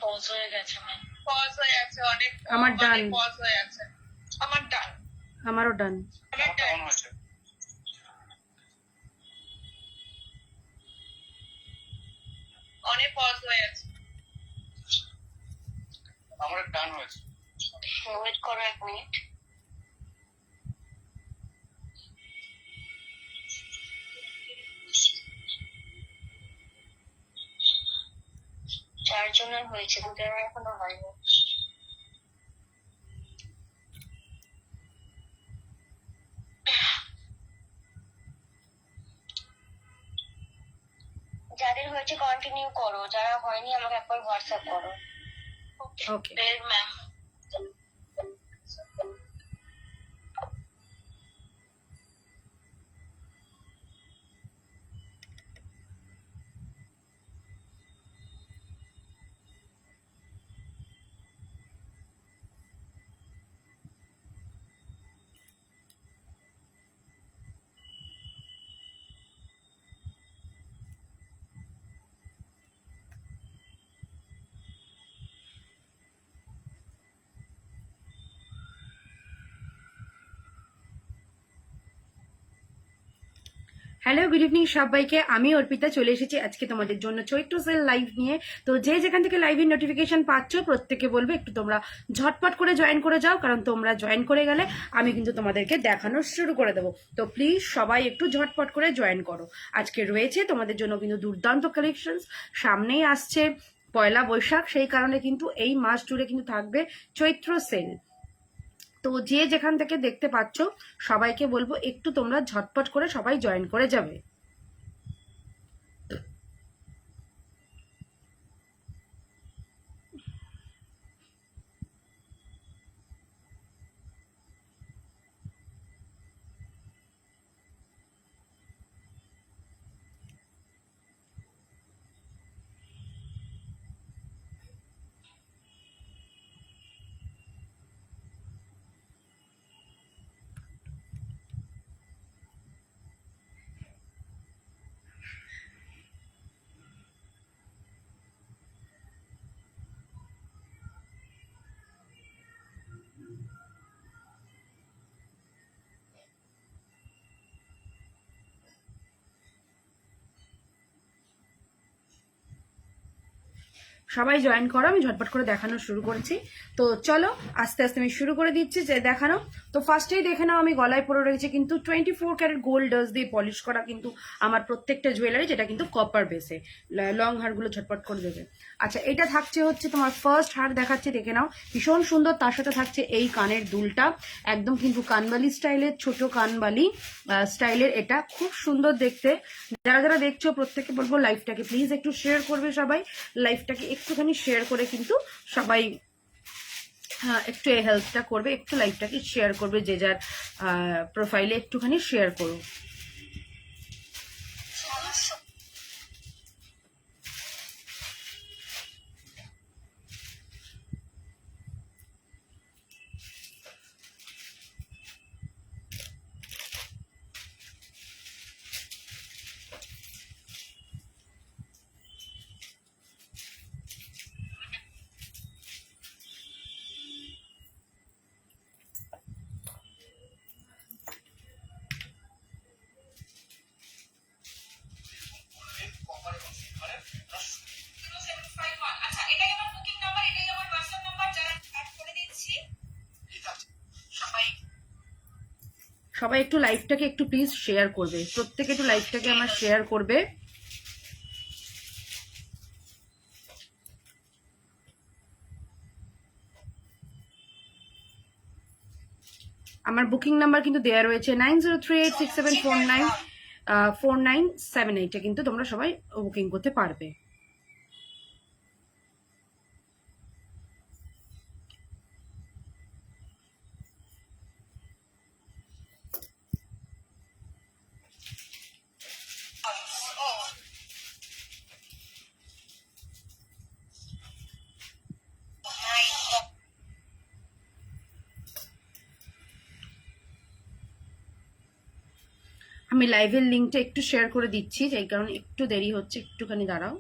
Pause হয়ে গেছে pause হয়ে আছে অনেক, আমার ডান, পজ হয়ে আছে আমার ডান, আমারও ডান। আমার ডান হয়েছে, অনেক পজ হয়ে আছে, আমার ডান হয়েছে। ওয়েট করো 1 মিনিট। চারজনের হয়েছে, দুজনের এখনো হয়নি। যাদের হয়েছে কন্টিনিউ করো, যারা হয়নি আমাকে একবার হোয়াটসঅ্যাপ করো। Okay ma'am. Hello, good evening সবাইকে। আমি অর্পিতা চলে এসেছি আজকে তোমাদের জন্য চৈত্র সেল লাইভ নিয়ে। তো যে যেখান থেকে লাইভের নোটিফিকেশন পাচ্ছ প্রত্যেকে বলবো একটু তোমরা ঝটপট করে জয়েন করে যাও, কারণ তোমরা জয়েন করে গেলে আমি কিন্তু তোমাদেরকে দেখানো শুরু করে দেবো। তো প্লিজ সবাই একটু ঝটপট করে জয়েন করো। আজকে রয়েছে তোমাদের জন্য কিন্তু দুর্দান্ত কালেকশনস। সামনেই আসছে পয়লা বৈশাখ, সেই কারণে কিন্তু এই মাস জুড়ে কিন্তু থাকবে চৈত্র সেল। তো যে যেখান থেকে দেখতে পাচ্ছ সবাইকে বলবো একটু তোমরা ঝটপট করে সবাই জয়েন করে যাবে। সবাই জয়েন করো, আমি ঝটপট করে দেখানো শুরু করেছি। তো চলো আস্তে আস্তে আমি শুরু করে দিচ্ছি যে দেখানো। তো ফার্স্টেই দেখে নাও আমি গলায় পরে রয়েছে কিন্তু 24 ক্যারেট গোল্ড ডাস দিয়ে পলিশ করা কিন্তু আমার প্রত্যেকটা জুয়েলারি, যেটা কিন্তু কপার বেসে। লং হারগুলো ঝটপট করে দেবে। আচ্ছা, এটা থাকছে হচ্ছে তোমার ফার্স্ট হার দেখাচ্ছে, দেখে নাও ভীষণ সুন্দর। তার সাথে থাকছে এই কানের দুলটা, একদম কিন্তু কানবালি স্টাইলের, ছোট কানবালি স্টাইলের, এটা খুব সুন্দর দেখতে। যারা যারা দেখছো প্রত্যেককে বলবো লাইভটাকে প্লিজ একটু শেয়ার করবে সবাই। লাইভটাকে একটুখানি শেয়ার করে কিন্তু সবাই একটু এই হেল্পটা করবে, একটু লাইভটাকে শেয়ার করবে, যে যার প্রোফাইলে একটুখানি শেয়ার করো। সবাই একটু লাইভটাকে একটু প্লিজ শেয়ার করবে, প্রত্যেকে একটু লাইভটাকে আমার শেয়ার করবে। আমার বুকিং নাম্বার কিন্তু দেওয়া রয়েছে 903867494978, কিন্তু তোমরা সবাই বুকিং করতে পারবে। আমি লাইভের লিঙ্কটা একটু শেয়ার করে দিচ্ছি, যেই কারণে একটু দেরি হচ্ছে, একটুখানি দাঁড়াও।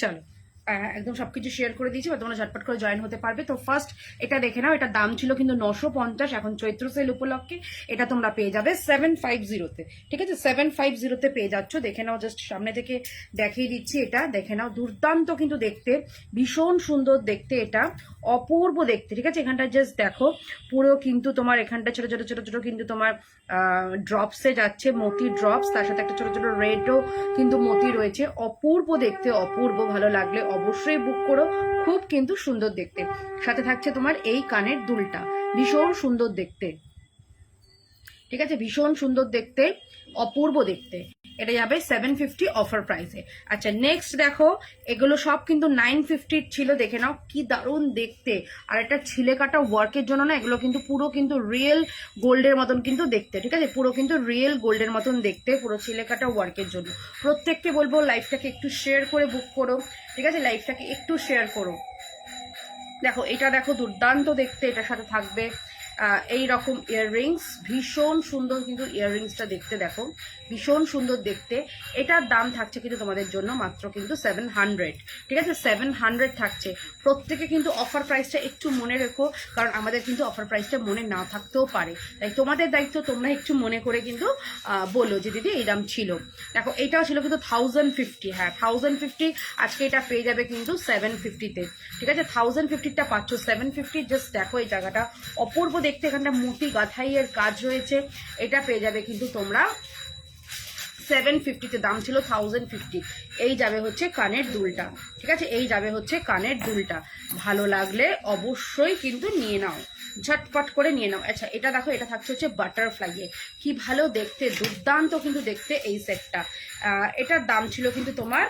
চলো একদম সবকিছু শেয়ার করে দিয়েছি বা তোমরা ঝটপট করে জয়েন হতে পারবে। তো ফার্স্ট এটা দেখে নাও, এটা দাম ছিল কিন্তু 950, এখন চৈত্র সেল উপলক্ষে এটা তোমরা পেয়ে যাবে 750-তে। ঠিক আছে, 750-তে পেয়ে যাচ্ছ। দেখে নাও, জাস্ট সামনে থেকে দেখিয়ে দিচ্ছি, এটা দেখে নাও, দুর্দান্ত কিন্তু দেখতে, ভীষণ সুন্দর দেখতে, এটা অপূর্ব দেখতে। ঠিক আছে, এখানটা জাস্ট দেখো, পুরো কিন্তু তোমার এখানটা ছোট ছোট ছোট ছোট কিন্তু তোমার ড্রপসে যাচ্ছে, মতি ড্রপস, তার সাথে একটা ছোট ছোট রেডও কিন্তু মতি রয়েছে। অপূর্ব দেখতে, অপূর্ব। ভালো লাগলে অবশ্যই বুক করো, খুব কিন্তু সুন্দর দেখতে। সাথে থাকছে তোমার এই কানের দুলটা, ভীষণ সুন্দর দেখতে। ঠিক আছে, ভীষণ সুন্দর দেখতে, অপূর্ব দেখতে। এটা যাবে 750 অফার প্রাইসে। আচ্ছা নেক্সট দেখো, এগুলো সব কিন্তু 950 ছিল, দেখে নাও কি দারুণ দেখতে। আর এটা ছিলে কাটা ওয়ার্কের জন্য না, এগুলো কিন্তু পুরো কিন্তু রিয়েল গোল্ডের মতন কিন্তু দেখতে। ঠিক আছে, পুরো কিন্তু রিয়েল গোল্ডের মতন দেখতে, পুরো ছিলে কাটা ওয়ার্কের জন্য। প্রত্যেককে বলবো লাইভটাকে একটু শেয়ার করে বুক করো। ঠিক আছে, লাইভটাকে একটু শেয়ার করো। দেখো এটা দেখো, দুর্দান্ত দেখতে। এটার সাথে থাকবে এই রকম ইয়াররিংস, ভীষণ সুন্দর কিন্তু ইয়াররিংসটা দেখতে, দেখো ভীষণ সুন্দর দেখতে। এটার দাম থাকছে কিন্তু তোমাদের জন্য মাত্র কিন্তু 700। ঠিক আছে, 700 থাকছে। প্রত্যেকে কিন্তু অফার প্রাইসটা একটু মনে রেখো, কারণ আমাদের কিন্তু অফার প্রাইসটা মনে না থাকতেও পারে, তাই তোমাদের দায়িত্ব, তোমরা একটু মনে করে কিন্তু বলো যে দিদি এই দাম ছিল। দেখো এইটাও ছিল কিন্তু 1050, হ্যাঁ 1050, আজকে এটা পেয়ে যাবে কিন্তু 750-তে। ঠিক আছে, 1050টা পাচ্ছ 750। জাস্ট দেখো এই জায়গাটা অপূর্ব দেখতে, এখানটা মোতি গাঁথাইয়ের কাজ রয়েছে। এটা পেয়ে যাবে কিন্তু তোমরা 750-তে, দাম ছিল 1050। এই যাবে হচ্ছে কানের দুলটা। ঠিক আছে, এই যাবে হচ্ছে কানের দুলটা। ভালো লাগলে অবশ্যই কিন্তু নিয়ে নাও, ঝটপট করে নিয়ে নাও। আচ্ছা এটা দেখো, এটা থাকছে হচ্ছে বাটারফ্লাইয়ে, কি ভালো দেখতে, দুর্দান্ত কিন্তু দেখতে এই সেটটা। এটার দাম ছিল কিন্তু তোমার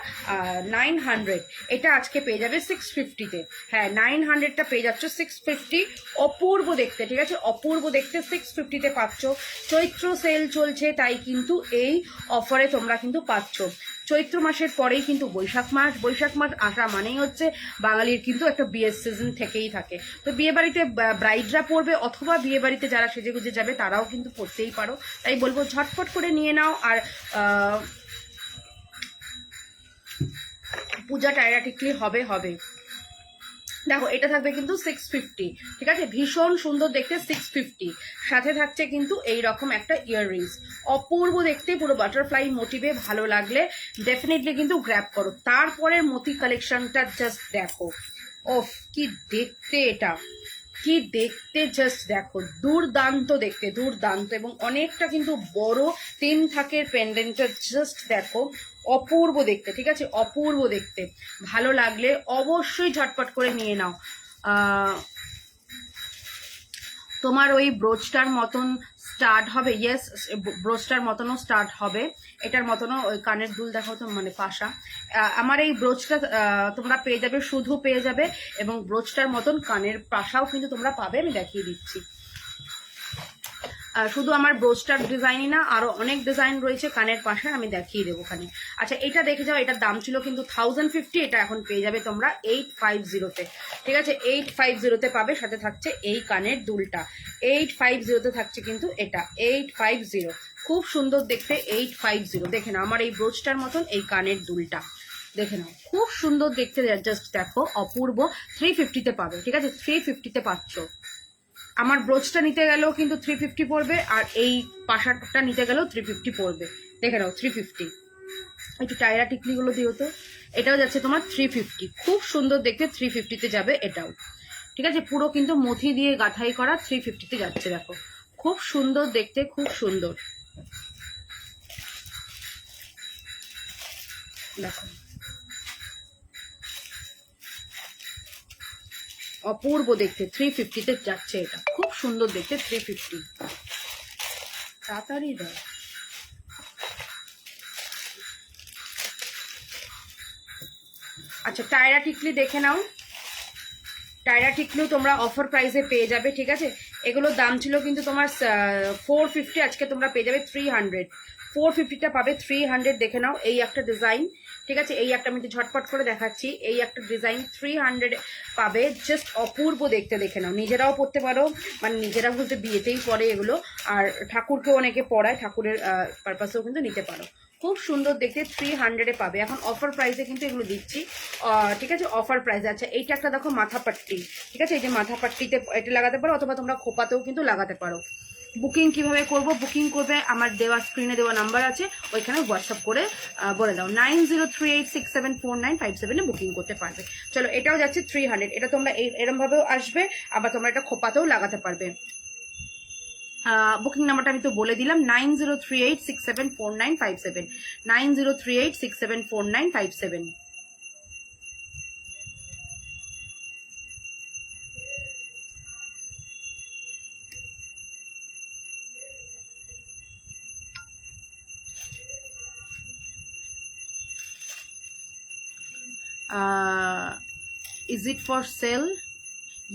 900, এটা আজকে পেয়ে যাবে 650-তে। হ্যাঁ 900টা পেয়ে যাচ্ছ 650, অপূর্ব দেখতে। ঠিক আছে, অপূর্ব দেখতে, 650-তে পাচ্ছ। চৈত্র সেল চলছে, তাই কিন্তু এই অফারে তোমরা কিন্তু পাচ্ছ। চৈত্র মাসের পরেই কিন্তু বৈশাখ মাস, বৈশাখ মাস আসা মানেই হচ্ছে বাঙালির কিন্তু একটা বিয়ের সিজন থেকেই থাকে। তো বিয়ে বাড়িতে ব্রাইডরা পরবে, অথবা বিয়ে বাড়িতে যারা সেজে গুজে যাবে তারাও কিন্তু পরতেই পারো, তাই বলবো ঝটপট করে নিয়ে নাও। আর পূজা টায়রা টিকলি হবে হবে। দেখো এটা থাকবে কিন্তু 650। ঠিক আছে, ভীষণ সুন্দর দেখতে, 650। সাথে থাকছে কিন্তু এই রকম একটা ইয়াররিংস, অপূর্ব দেখতে, পুরো বাটারফ্লাই মোটিভে। ভালো লাগলে ডেফিনেটলি কিন্তু গ্র্যাব করো। তারপরের মতি কালেকশনটা জাস্ট দেখো, ওফ কি দেখতে, এটা কি দেখতে, জাস্ট দেখো, দুর্দান্ত দেখতে, দুর্দান্ত। এবং অনেকটা কিন্তু বড় 3 থাকের পেন্ডেন্টটা, জাস্ট দেখো অপূর্ব দেখতে। ঠিক আছে, অপূর্ব দেখতে। ভালো লাগলে অবশ্যই ঝটপট করে নিয়ে নাও। তোমার ওই ব্রোচটার মতন স্টার্ট হবে, ইয়েস ব্রোচটার মতনও স্টার্ট হবে, এটার মতনও ওই কানের দুল দেখো তো, মানে পাশা। আমার এই ব্রোচটা তোমরা পেয়ে যাবে, শুধু পেয়ে যাবে, এবং ব্রোচটার মতন কানের পাশাও কিন্তু তোমরা পাবে। আমি দেখিয়ে দিচ্ছি, শুধু আমার ব্রোচটার ডিজাইনই না, আরো অনেক ডিজাইন রয়েছে কানের পাশে, আমি দেখিয়ে দেবো ওখানে। আচ্ছা এটা দেখে যাও, এটার দাম ছিল কিন্তু 1050, এটা এখন পেয়ে যাবে তোমরা 850-তে। ঠিক আছে, 850-তে পাবে। সাথে থাকছে এই কানের দুলটা, 850-তে থাকছে কিন্তু এটা 850, খুব সুন্দর দেখতে 850। দেখে নাও আমার এই ব্রোচটার মতন এই কানের দুলটা, দেখে নাও খুব সুন্দর দেখতে, জাস্ট দেখো অপূর্ব। 350-তে পাবে। ঠিক আছে, 350-তে পাচ্ছ। আমার ব্রোচটা নিতে গেলেও কিন্তু 350 পড়বে, আর এই পাশাটা নিতে গেলেও 350 পড়বে। দেখে নাও 350। একটু টায়রা টিকলিগুলো দিও তো, এটাও যাচ্ছে তোমার 350, খুব সুন্দর দেখতে, 350-তে যাবে এটাও। ঠিক আছে, পুরো কিন্তু মথি দিয়ে গাঁথাই করা, 350-তে যাচ্ছে। দেখো খুব সুন্দর দেখতে, খুব সুন্দর। দেখো অপূর্ব দেখতে, 350-তে যাচ্ছে এটা, খুব সুন্দর দেখতে, 350। তাড়াতাড়ি দাও। আচ্ছা টায়রা টিকলি দেখে নাও, টায়রা টিকলিও তোমরা অফার প্রাইসে পেয়ে যাবে। ঠিক আছে, এগুলোর দাম ছিল কিন্তু তোমার 450, আজকে তোমরা পেয়ে যাবে 300। 450টা পাবে 300। দেখে নাও এই একটা ডিজাইন। ঠিক আছে, এই একটা আমি ঝটপট করে দেখাচ্ছি, এই একটা ডিজাইন 300 পাবে, জাস্ট অপূর্ব দেখতে। দেখে নাও, নিজেরাও পরতে পারো, মানে নিজেরা বলতে বিয়েতেই পরে এগুলো, আর ঠাকুরকেও অনেকে পরায়, ঠাকুরের পারপাসেও কিন্তু নিতে পারো। খুব সুন্দর দেখতে 300-এ পাবে। এখন অফার প্রাইসে কিন্তু এগুলো দিচ্ছি, ঠিক আছে, অফার প্রাইসে। আচ্ছা এইটা একটা দেখো মাথা পাট্টি, ঠিক আছে, এই যে মাথা পাট্টিতে এটা লাগাতে পারো, অথবা তোমরা খোপাতেও কিন্তু লাগাতে পারো। বুকিং কিভাবে করব? বুকিং করবে আমার দেওয়া স্ক্রিনে দেওয়া নাম্বার আছে, ওইখানে হোয়াটসঅ্যাপ করে বলে দাও 9038674957 বুকিং করতে পারবে। চলো এটাও যাচ্ছে 300। এটা তোমরা এরম ভাবেও আসবে, আবার তোমরা এটা খোপাতেও লাগাতে পারবে। বুকিং নাম্বারটা আমি তো বলে দিলাম 9038674957 9038674957। Is it for sale?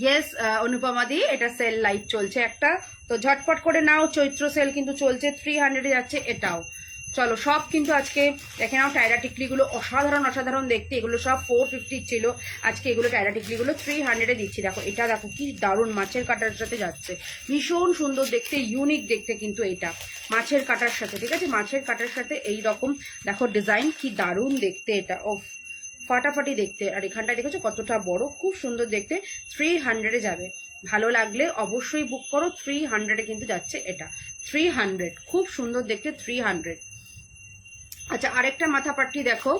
Yes Anupama দি, এটা সেল লাইভ চলছে একটা, তো ঝটপট করে নাও। চৈত্র সেল কিন্তু চলছে, 300-এ যাচ্ছে এটাও। চলো সব কিন্তু আজকে দেখে নাও। টায়রা টিকলিগুলো অসাধারণ অসাধারণ দেখতে, এগুলো সব 450 ছিল, আজকে এগুলো টায়রা টিকলিগুলো 300-এ দিচ্ছি। দেখো এটা, দেখো কি দারুণ মাছের কাটার সাথে যাচ্ছে, ভীষণ সুন্দর দেখতে, ইউনিক দেখতে কিন্তু এটা মাছের কাটার সাথে, ঠিক আছে, মাছের কাটার সাথে এই রকম দেখো ডিজাইন, কি দারুণ দেখতে এটা, ও ফাটাফাটি দেখতে। আর এখানটায় দেখেছো কতটা বড়, খুব সুন্দর দেখতে, 300-এ যাবে। ভালো লাগলে অবশ্যই বুক করো, 300-এ কিন্তু যাচ্ছে এটা, 300, খুব সুন্দর দেখতে, 300। আচ্ছা আরেকটা মাথা পাট্টি দেখো,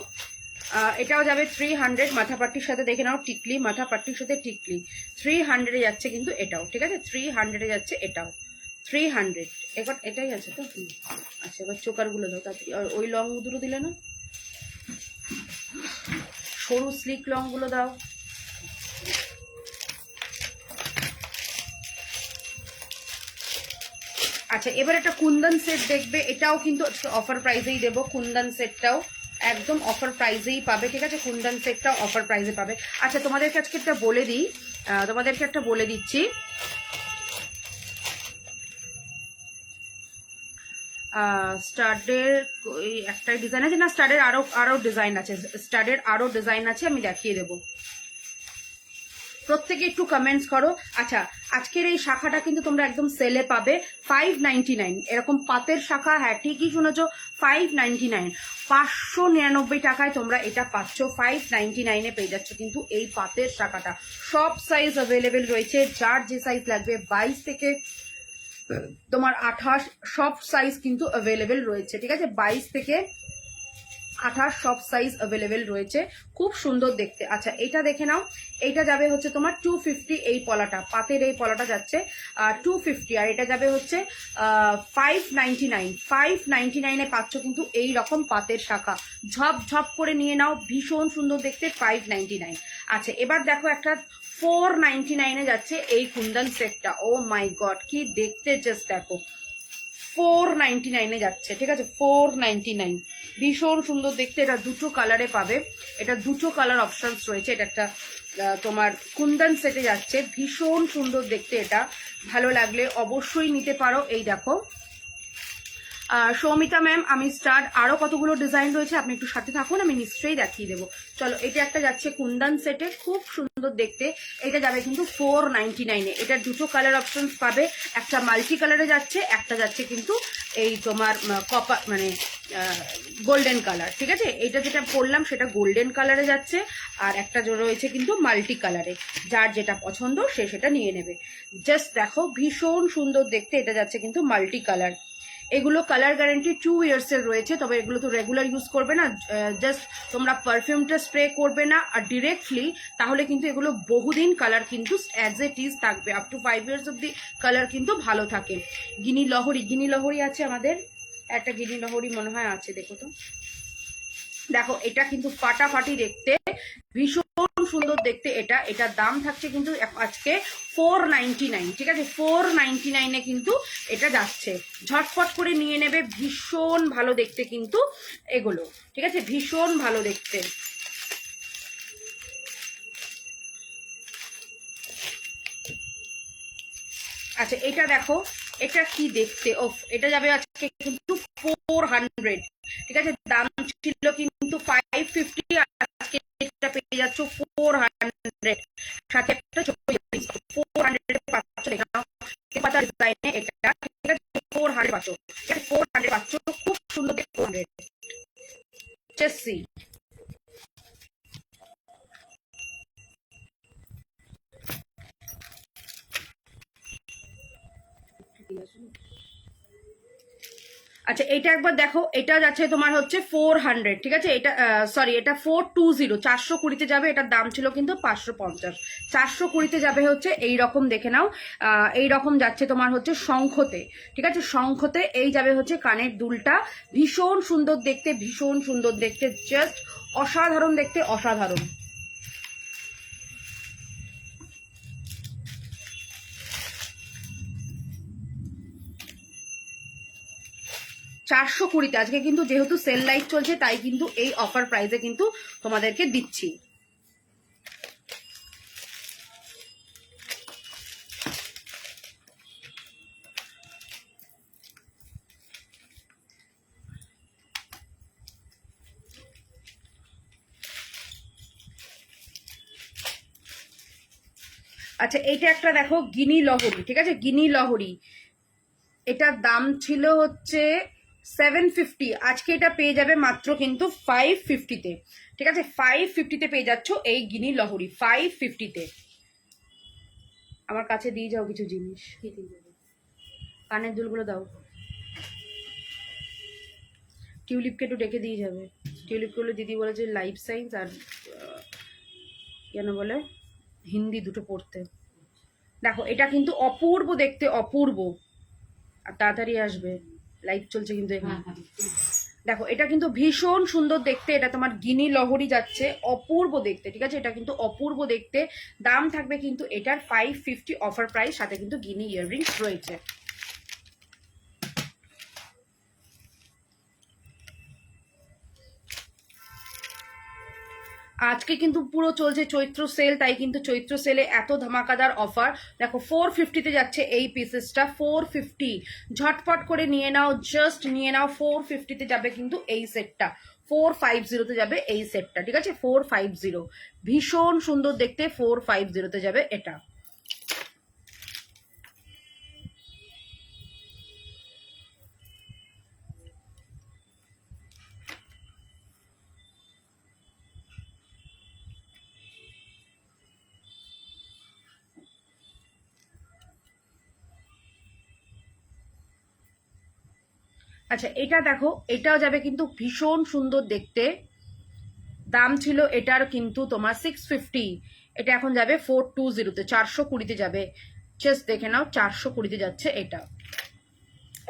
এটাও যাবে 300 মাথা পাট্টির সাথে। দেখে নাও টিকলি, মাথা পাট্টির সাথে টিকলি, 300-এ যাচ্ছে কিন্তু এটাও, ঠিক আছে, 300-এ যাচ্ছে এটাও, 300। এবার এটাই আছে তো। আচ্ছা এবার চোকারগুলো দাও তাড়াতাড়ি, আর ওই লং দুটো দিলে না, সরু স্লিক লং গুলো দাও। আচ্ছা এবার একটা কুন্দন সেট দেখবে, এটাও কিন্তু অফার প্রাইসেই দেবো, কুন্দন সেটটাও একদম অফার প্রাইসেই পাবে, ঠিক আছে, কুন্দন সেটটাও অফার প্রাইসে পাবে। আচ্ছা তোমাদেরকে আজকে একটা বলে দিই, তোমাদেরকে একটা বলে দিচ্ছি, স্টাডের একটাই ডিজাইন আছে না, স্টাডের আরো ডিজাইন আছে, স্টাডের আরো ডিজাইন আছে, আমি দেখিয়ে দেবো। প্রত্যেকে একটু কমেন্টস করো। আচ্ছা আজকের এই শাখাটা কিন্তু তোমরা একদম সেলে পাবে 599, এরকম পাতের শাখা, হ্যাঁ ঠিকই শুনেছো, 599, 599 টাকায় তোমরা এটা পাচ্ছ, 599-এ পেয়ে যাচ্ছ কিন্তু এই পাতের শাখাটা। সব সাইজ অ্যাভেলেবেল রয়েছে, যার যে সাইজ লাগবে, 22 থেকে তোমার 28 সব সাইজ কিন্তু অ্যাভেলেবেল রয়েছে, ঠিক আছে, 22 থেকে 28 সব সাইজ অ্যাভেলেবেল রয়েছে, খুব সুন্দর দেখতে। আচ্ছা এটা দেখে নাও, এইটা যাবে হচ্ছে তোমার 250, এই পলাটা, পাতের এই পলাটা যাচ্ছে 250, আর এটা যাবে হচ্ছে 599। 599-এ পাচ্ছ কিন্তু এই রকম পাতের শাখা, ঝপ ঝপ করে নিয়ে নাও, ভীষণ সুন্দর দেখতে, 599। আচ্ছা এবার দেখো একটা 499-এ যাচ্ছে এই কুন্দন সেটটা, ও মাই গড কি দেখতে, জাস্ট দেখো 499-এ যাচ্ছে, ঠিক আছে, 499, ভীষণ সুন্দর দেখতে। এটা দুটো কালারে পাবে, এটা দুটো কালার অপশনস রয়েছে, এটা একটা তোমার কুন্দন সেটে যাচ্ছে, ভীষণ সুন্দর দেখতে, এটা ভালো লাগলে অবশ্যই নিতে পারো। এই দেখো সৌমিতা ম্যাম, আমি স্টার্ট আরো কতগুলো ডিজাইন রয়েছে, আপনি একটু সাথে থাকুন, আমি নিশ্চয়ই দেখিয়ে দেবো। চলো এটা একটা যাচ্ছে কুন্দন সেটে, খুব সুন্দর দেখতে, এটা যাবে কিন্তু 499-এ। এটা দুটো কালার অপশনস পাবে, একটা মাল্টি কালারে যাচ্ছে, একটা যাচ্ছে কিন্তু এই তোমার কপার মানে গোল্ডেন কালার, ঠিক আছে, এটা যেটা পরলাম সেটা গোল্ডেন কালারে যাচ্ছে, আর একটা রয়েছে কিন্তু মাল্টি কালারে, যার যেটা পছন্দ সে সেটা নিয়ে নেবে। জাস্ট দেখো ভীষণ সুন্দর দেখতে, এটা যাচ্ছে কিন্তু মাল্টি কালার। এগুলো কালার গ্যারান্টি 2 ইয়ার্সের রয়েছে, তবে এগুলো তো রেগুলার ইউজ করবে না, জাস্ট তোমরা পারফিউমটা স্প্রে করবে না আর ডিরেক্টলি, তাহলে কিন্তু এগুলো বহুদিন কালার কিন্তু অ্যাজ ইট ইজ থাকবে, আপ টু 5 ইয়ার্স অব্দি কালার কিন্তু ভালো থাকে। গিনি লহরি আছে আমাদের, একটা গিনি লহরি মনে হয় আছে, দেখো তো, দেখো এটা কিন্তু ফাটাফাটি দেখতে, ভীষণ সুন্দর দেখতে, এটার দাম থাকছে কিন্তু আজকে 499, ঠিক আছে, 499-এ কিন্তু এটা যাচ্ছে, ঝটপট করে নিয়ে নেবে, ভীষণ ভালো দেখতে কিন্তু এগুলো, ঠিক আছে, ভীষণ ভালো দেখতে। আচ্ছা এটা দেখো, এটা কি দেখতে, এটা যাবে আজকে কিন্তু 400, ঠিক আছে, দাম ছিল কিন্তু 550, আজকে এটা পেয়ে যাচ্ছ 400, সাথে একটা 400 পাচ্ছ, পাতা ডিজাইনে এটা, ঠিক আছে, 400 পাচ্ছ, 400 পাচ্ছ, খুব সুন্দর 400। চেসি। আচ্ছা এটা একবার দেখো, এটা যাচ্ছে তোমার হচ্ছে 400, ঠিক আছে? এটা সরি, এটা 420, 420-তে যাবে। এটার দাম ছিল কিন্তু 550, 420-তে যাবে হচ্ছে এই রকম, দেখে নাও। এই রকম যাচ্ছে তোমার হচ্ছে শঙ্খতে, ঠিক আছে? শঙ্খতে এই যাবে হচ্ছে কানের দুলটা, ভীষণ সুন্দর দেখতে, ভীষণ সুন্দর দেখতে, জাস্ট অসাধারণ দেখতে, অসাধারণ। 420-তে আজকে কিন্তু যেহেতু সেল লাইট চলছে, তাই কিন্তু এই অফার প্রাইসে কিন্তু তোমাদেরকে দিচ্ছি। আচ্ছা এইটা একটা দেখো, গিনি লহরি, ঠিক আছে? গিনি লহরি, এটার দাম ছিল হচ্ছে 750, আজকে এটা পেয়ে যাবে মাত্র কিন্তু 550-তে, ঠিক আছে? 550-তে পেয়ে যাচ্ছ এই গিনি লহরি, 550-তে। আমার কাছে দিয়ে যাও কিছু জিনিস, কি দিয়ে যাবে? কানের দুলগুলো দাও, টিউলিপকে একটু ডেকে দিয়ে যাবে। টিউলিপগুলো দিদি বলেছে লাইফ সায়েন্স আর কেন বলে হিন্দি দুটো পড়তে। দেখো এটা কিন্তু অপূর্ব দেখতে, অপূর্ব। আর তাড়াতাড়ি আসবে, লাইভ চলছে কিন্তু এখানে। দেখো এটা কিন্তু ভীষণ সুন্দর দেখতে, এটা তোমার গিনি লহরি যাচ্ছে, অপূর্ব দেখতে, ঠিক আছে? এটা কিন্তু অপূর্ব দেখতে। দাম থাকবে কিন্তু এটার 550 অফার প্রাইস, সাথে কিন্তু গিনি ইয়াররিংস রয়েছে। আজকে কিন্তু পুরো চলছে চৈত্র সেল, তাই কিন্তু চৈত্র সেলে এত ধামাকাদার অফার। দেখো 450-তে যাচ্ছে এই পিসেসটা, 450, ঝটপট করে নিয়ে নাও, জাস্ট নিয়ে নাও। 450-তে যাবে কিন্তু এই সেটটা, 450-তে যাবে এই সেটটা, ঠিক আছে? 450, ভীষণ সুন্দর দেখতে, 450-তে যাবে এটা। আচ্ছা এটা দেখো, এটাও যাবে কিন্তু ভীষণ সুন্দর দেখতে। দাম ছিল এটার কিন্তু তোমার 650, এটা এখন যাবে 420-তে, 420-তে যাবে। জাস্ট দেখে নাও, 420-তে যাচ্ছে এটা।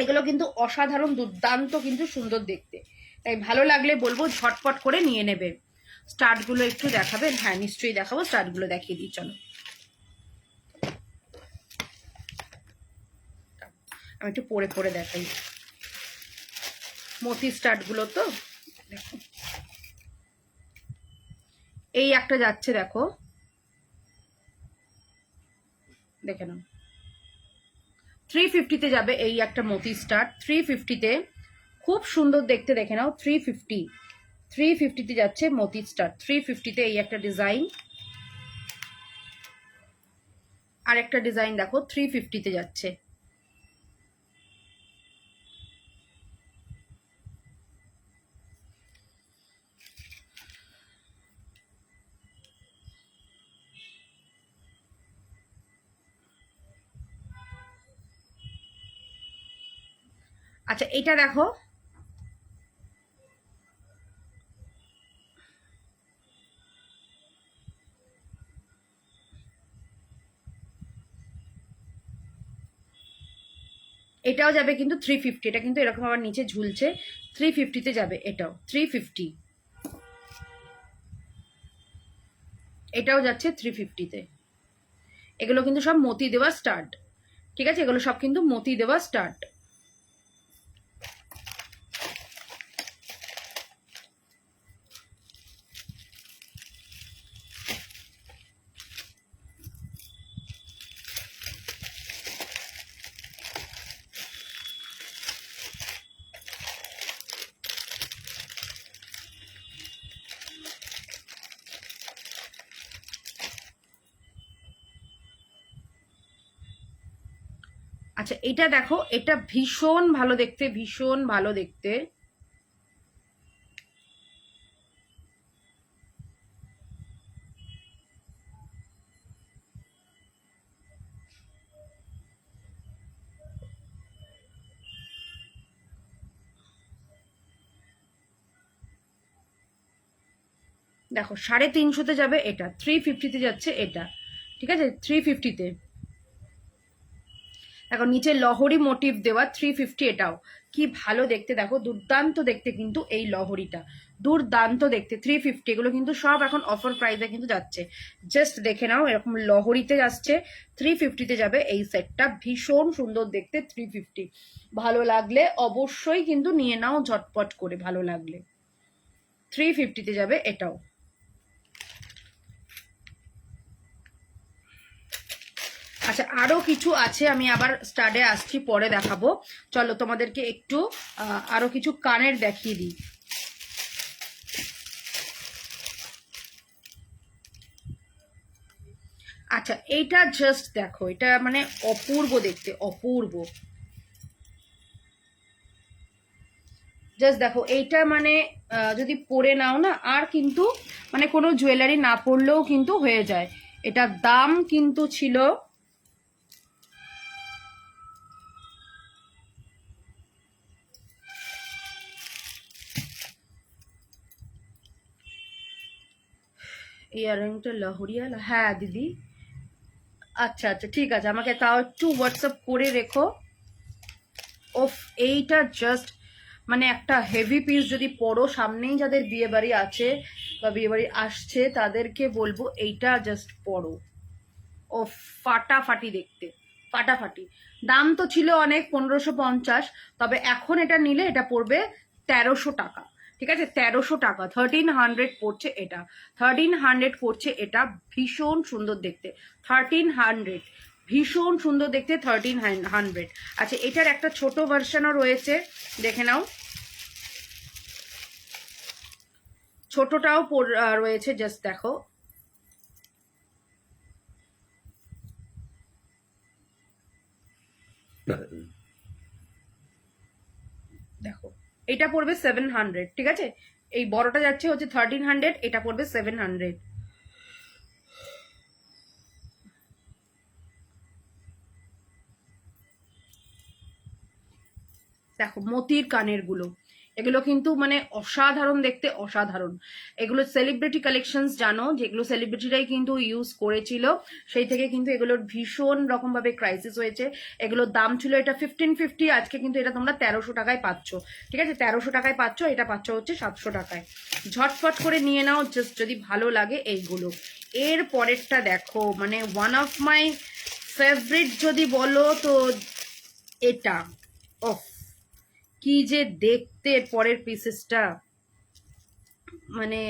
এগুলো কিন্তু অসাধারণ, দুর্দান্ত কিন্তু সুন্দর দেখতে, তাই ভালো লাগলে বলবো ঝটপট করে নিয়ে নেবে। স্টার্টগুলো একটু দেখাবেন? হ্যাঁ নিশ্চয়ই দেখাবো, স্টার্টগুলো দেখিয়ে দিই, চলো। আমি একটু পরে পরে দেখাই মতি স্টার্টগুলো। তো দেখো এই একটা যাচ্ছে, দেখো দেখে নাও, 350-তে যাবে এই একটা মতি স্টার্ট, 350-তে খুব সুন্দর দেখতে, দেখে নাও। 350-তে যাচ্ছে মতি স্টার্ট, 350-তে এই একটা ডিজাইন। আর একটা ডিজাইন দেখো 350-তে যাচ্ছে। আচ্ছা এটা দেখো, এটাও যাবে কিন্তু 350, এটা কিন্তু এরকম আবার নিচে ঝুলছে, 350-তে যাবে এটাও, 350, এটাও যাচ্ছে 350-তে। এগুলো কিন্তু সব মতি দেওয়া স্টার্ট, ঠিক আছে? এগুলো সব কিন্তু মতি দেওয়া স্টার্ট। আচ্ছা এটা দেখো, এটা ভীষণ ভালো দেখতে, ভীষণ ভালো দেখতে। দেখো 350-তে যাবে এটা, 350-তে যাচ্ছে এটা, ঠিক আছে 350-তে। দেখো নিচে লহরি মোটিভ দেওয়া, 350 এটাও। কি ভালো দেখতে, দেখো দুর্দান্ত দেখতে কিন্তু এই লহরিটা, দুর্দান্ত দেখতে। 350 এগুলো কিন্তু সব এখন অফার প্রাইসে কিন্তু যাচ্ছে। জাস্ট দেখে নাও, এরকম লহরিতে যাচ্ছে, 350-তে যাবে এই সেটটা। ভীষণ সুন্দর দেখতে, 350। ভালো লাগলে অবশ্যই কিন্তু নিয়ে নাও ঝটপট করে, ভালো লাগলে। 350-তে যাবে এটাও। আচ্ছা আরো কিছু আছে, আমি আবার স্টাডে আসছি, পরে দেখাবো। চলো তোমাদেরকে একটু আরো কিছু কানের দেখিয়ে দিই। আচ্ছা এইটা জাস্ট দেখো, এটা মানে অপূর্ব দেখতে, অপূর্ব। জাস্ট দেখো এইটা মানে যদি পরে নাও না, আর কিন্তু মানে কোনো জুয়েলারি না পরলেও কিন্তু হয়ে যায়। এটার দাম কিন্তু ছিল ইয়ারিংটা লহরিয়ালা, হ্যাঁ দিদি। আচ্ছা আচ্ছা ঠিক আছে, আমাকে তাও একটু হোয়াটসঅ্যাপ করে রেখো। ওফ এইটা জাস্ট মানে একটা হেভি পিস, যদি পরো, সামনেই যাদের বিয়ে বাড়ি আছে বা বিয়ে বাড়ি আসছে তাদেরকে বলবো এইটা জাস্ট পরো। ও ফাটাফাটি দেখতে, ফাটাফাটি। দাম তো ছিল অনেক, 1550, তবে এখন এটা নিলে এটা পড়বে 1300 টাকা, ঠিক আছে 1300 টাকা, 1300 পড়ছে এটা, 1300 পড়ছে এটা। ভীষণ সুন্দর দেখতে, 1300, ভীষণ সুন্দর দেখতে, 1300। আচ্ছা এটার একটা ছোট ভার্সনও রয়েছে, দেখে নাও, ছোটটাও রয়েছে, জাস্ট দেখো। দেখো এটা পড়বে 700, ঠিক আছে। এই বড়টা যাচ্ছে হচ্ছে 1300, এটা পড়বে 700। দেখো মতির কানের গুলো, এগুলো কিন্তু মানে অসাধারণ দেখতে, অসাধারণ। এগুলো সেলিব্রিটি কালেকশনস, জানো যেগুলো সেলিব্রিটিরাই কিন্তু ইউজ করেছিল, সেই থেকে কিন্তু এগুলোর ভীষণ রকম ভাবে ক্রাইসিস হয়েছে। এগুলোর দাম ছিল এটা 1550, আজকে কিন্তু এটা তোমরা 1300 টাকায় পাচ্ছ, ঠিক আছে 1300 টাকায় পাচ্ছ, এটা পাচ্ছ হচ্ছে 700 টাকায়। ঝটফট করে নিয়ে নাও জাস্ট যদি ভালো লাগে এইগুলো। এর পরেরটা দেখো, মানে ওয়ান অফ মাই ফেভারিট যদি বলো তো এটা। অফ কি যে দেখতে পরের পিসেসটা, মানে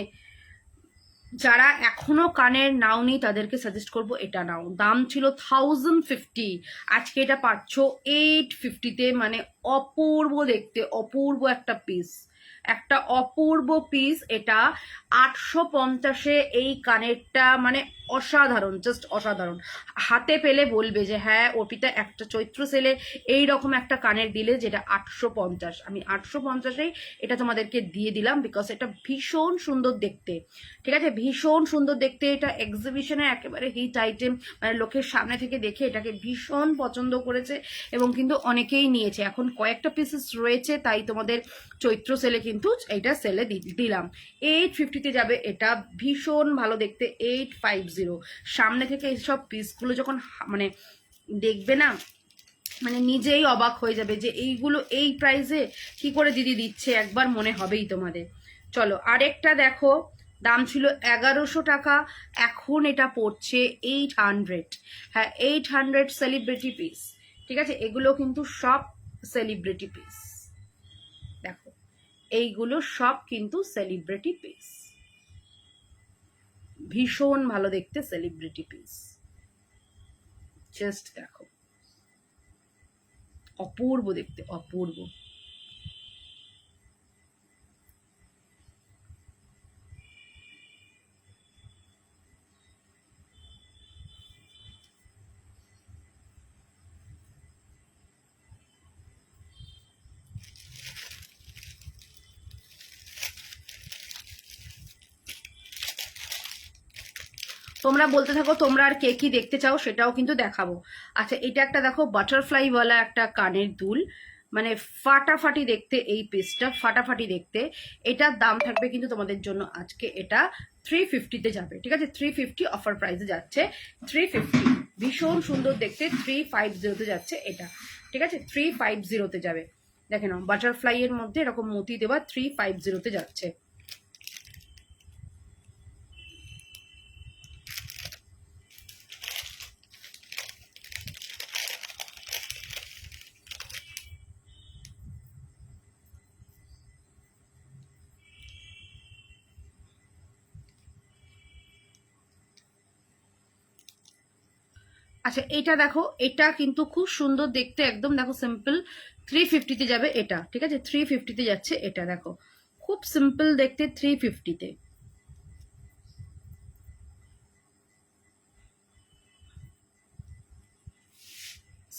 যারা এখনো কানের নাওনি তাদেরকে সাজেস্ট করব এটা নাও। দাম ছিল 1050, আজকে এটা পাচ্ছ 850-তে, মানে অপূর্ব দেখতে, অপূর্ব একটা পিস, একটা অপূর্ব পিস এটা। 850-এ এই কানেরটা মানে অসাধারণ, জাস্ট অসাধারণ। হাতে পেলে বলবে যে হ্যাঁ অর্পিতা একটা চৈত্র সেলে এইরকম একটা কানের দিলে, যেটা 850। আমি 850-এই এটা তোমাদেরকে দিয়ে দিলাম, বিকজ এটা ভীষণ সুন্দর দেখতে, ঠিক আছে ভীষণ সুন্দর দেখতে। এটা এক্সিবিশনে একেবারে হিট আইটেম, মানে লোকের সামনে থেকে দেখে এটাকে ভীষণ পছন্দ করেছে এবং কিন্তু অনেকেই নিয়েছে। এখন কয়েকটা পিসেস রয়েছে, তাই তোমাদের চৈত্র সেলে কিন্তু এটা সেলে দিলাম। 850-তে যাবে এটা, ভীষণ ভালো দেখতে, 850। সামনে থেকে এইসব পিসগুলো যখন মানে দেখবে না, মানে নিজেই অবাক হয়ে যাবে যে এইগুলো এই প্রাইসে কি করে দিদি দিচ্ছে, একবার মনে হবেই তোমাদের। চলো আরেকটা দেখো, দাম ছিল 1100 টাকা, এখন এটা পড়ছে 800। হ্যাঁ 800 সেলিব্রিটি পিস, ঠিক আছে এগুলো কিন্তু সব সেলিব্রিটি পিস। দেখো এইগুলো সব কিন্তু সেলিব্রিটি পিস, ভীষণ ভালো দেখতে সেলিব্রিটি পিস। জাস্ট দেখো অপূর্ব দেখতে, অপূর্ব। তোমরা বলতে থাকো তোমরা আর কে কি দেখতে চাও, সেটাও কিন্তু দেখাবো। আচ্ছা এটা একটা দেখো, বাটারফ্লাইওয়ালা একটা কানের দুল, মানে ফাটাফাটি দেখতে এই পিসটা, ফাটাফাটি দেখতে। এটার দাম থাকবে কিন্তু তোমাদের জন্য আজকে এটা 350-তে যাবে, ঠিক আছে? 350 অফার প্রাইসে যাচ্ছে, 350। ভীষণ সুন্দর দেখতে, 350-তে যাচ্ছে এটা, ঠিক আছে? 350-তে যাবে। দেখে নাও, বাটারফ্লাই এর মধ্যে এরকম মতি দেওয়া, 350-তে যাচ্ছে। আচ্ছা এটা দেখো, এটা কিন্তু খুব সুন্দর দেখতে, একদম দেখো সিম্পল। 350-তে যাবে এটা, ঠিক আছে? 350-তে যাচ্ছে এটা, দেখো খুব সিম্পল দেখতে, 350-তে।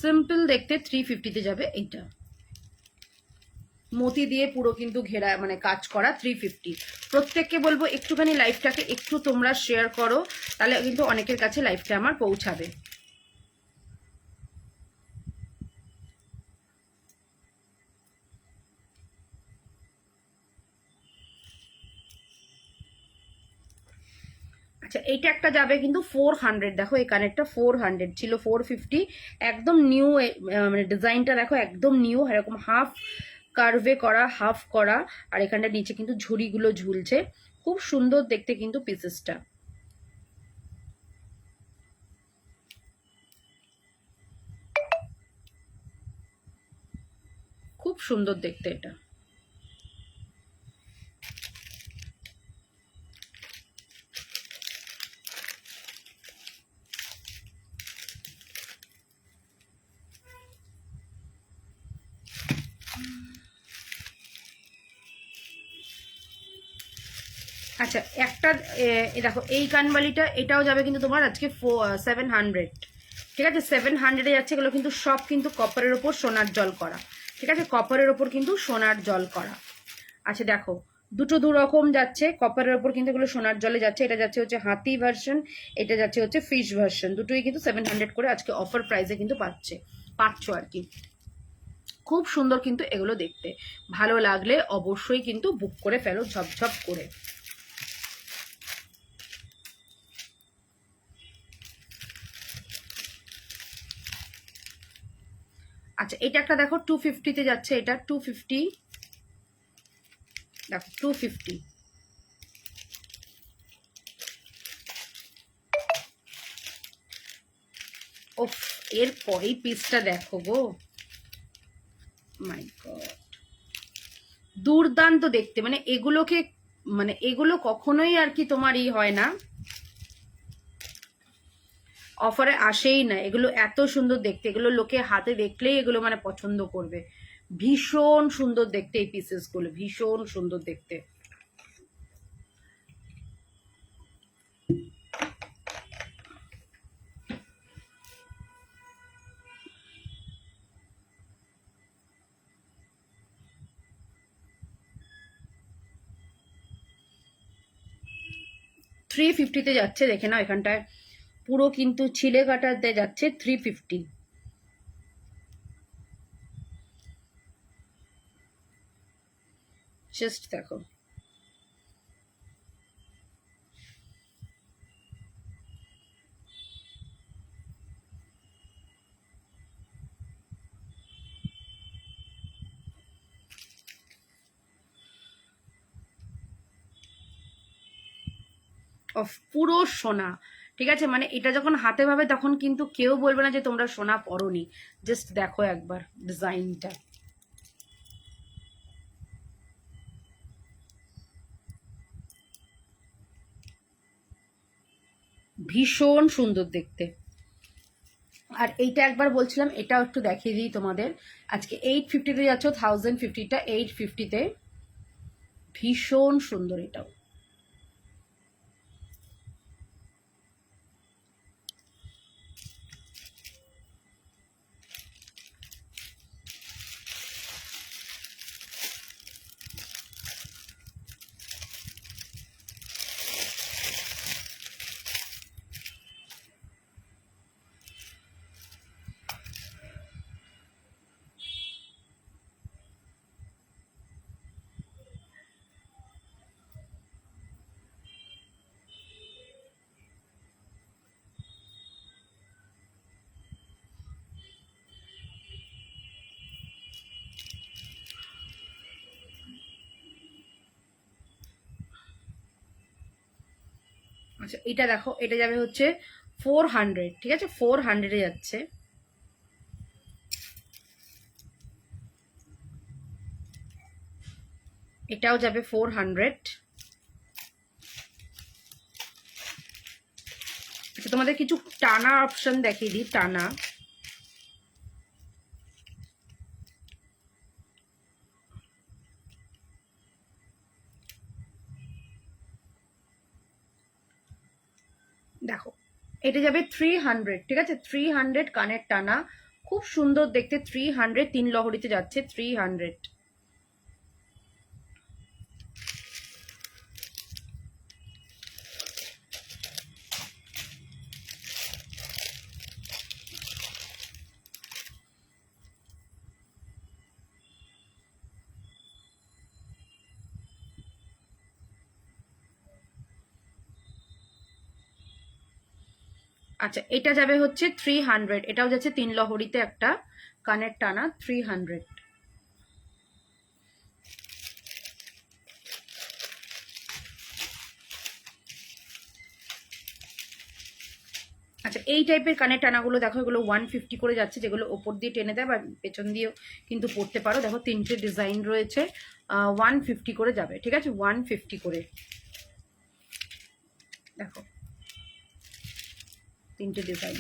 সিম্পল দেখতে 350-তে যাবে এইটা, মতি দিয়ে পুরো কিন্তু ঘেরা, মানে কাজ করা, 350। প্রত্যেককে বলবো একটুখানি লাইভটাকে একটু তোমরা শেয়ার করো, তাহলে কিন্তু অনেকের কাছে লাইভটা আমার পৌঁছাবে। আচ্ছা এইটা একটা যাবে কিন্তু 400, দেখো এই কানেরটা 400 ছিল, 450 একদম নিউ। মানে ডিজাইনটা দেখো একদম নিউ, এরকম হাফ কার্ভে করা, হাফ করা, আর এখানটা নিচে কিন্তু ঝুড়িগুলো ঝুলছে, খুব সুন্দর দেখতে কিন্তু পিসেসটা। খুব সুন্দর দেখতে এটা। আচ্ছা একটা দেখো এই কানবালিটা, এটাও যাবে কিন্তু তোমার আজকে 700, ঠিক আছে? 700-এ যাচ্ছে। এগুলো কিন্তু সব কিন্তু কপারের ওপর সোনার জল করা, ঠিক আছে? কপারের ওপর কিন্তু সোনার জল করা। আচ্ছা দেখো দুটো দু রকম যাচ্ছে, কপারের ওপর কিন্তু এগুলো সোনার জলে যাচ্ছে। এটা যাচ্ছে হচ্ছে হাতি ভার্সন, এটা যাচ্ছে হচ্ছে ফিশ ভার্সন। দুটোই কিন্তু 700 করে আজকে অফার প্রাইসে কিন্তু পাচ্ছ আর কি। খুব সুন্দর কিন্তু এগুলো দেখতে, ভালো লাগলে অবশ্যই কিন্তু বুক করে ফেলো ঝপঝপ করে। আচ্ছা এটা একটা দেখো 250-তে যাচ্ছে, এটা 250, দেখো 250। ওফ, এর পরেই পিসটা দেখো গো, মাই গড দুর্দান্ত দেখতে। মানে এগুলোকে, মানে এগুলো কখনোই আর কি তোমার হয় না, অফারে আসেই না। এগুলো এত সুন্দর দেখতে, এগুলো লোকে হাতে দেখলেই এগুলো মানে পছন্দ করবে। ভীষণ সুন্দর দেখতে এই পিসেস গুলো, ভীষণ সুন্দর দেখতে। থ্রি ফিফটিতে যাচ্ছে, দেখে নাও এখানটায় পুরো কিন্তু ছিলে কাটাতে যাচ্ছে 350। জাস্ট দেখো, পুরো সোনা, ঠিক আছে? মানে এটা যখন হাতে পাবে তখন কিন্তু কেউ বলবে না যে তোমরা সোনা পরোনি। জাস্ট দেখো একবার ডিজাইনটা, ভীষণ সুন্দর দেখতে। আর এইটা একবার বলছিলাম, এটাও একটু দেখিয়ে দিই তোমাদের। আজকে 850-তে যাচ্ছ, 1050টা 850-তে, ভীষণ সুন্দর এটাও। আচ্ছা এটা দেখো, এটা যাবে হচ্ছে 400, ঠিক আছে, 400-এ যাচ্ছে। এটাও যাবে 400। আচ্ছা তোমাদের কিছু টানা অপশন দেখিয়ে দিই, টানা। দেখো এটা যাবে 300, ঠিক আছে, 300 কানের টানা, খুব সুন্দর দেখতে। 300 তিন লহরিতে যাচ্ছে 300। আচ্ছা এটা যাবে হচ্ছে 300, এটাও যাচ্ছে তিন লহরিতে একটা কানের টানা 300। আচ্ছা এই টাইপের কানের টানাগুলো দেখো, এগুলো 150 করে যাচ্ছে, যেগুলো ওপর দিয়ে টেনে দেয় বা পেছন দিয়েও কিন্তু পরতে পারো। দেখো তিনটে ডিজাইন রয়েছে, 150 করে যাবে, ঠিক আছে, 150 করে। দেখো তিনটে ডিজাইন।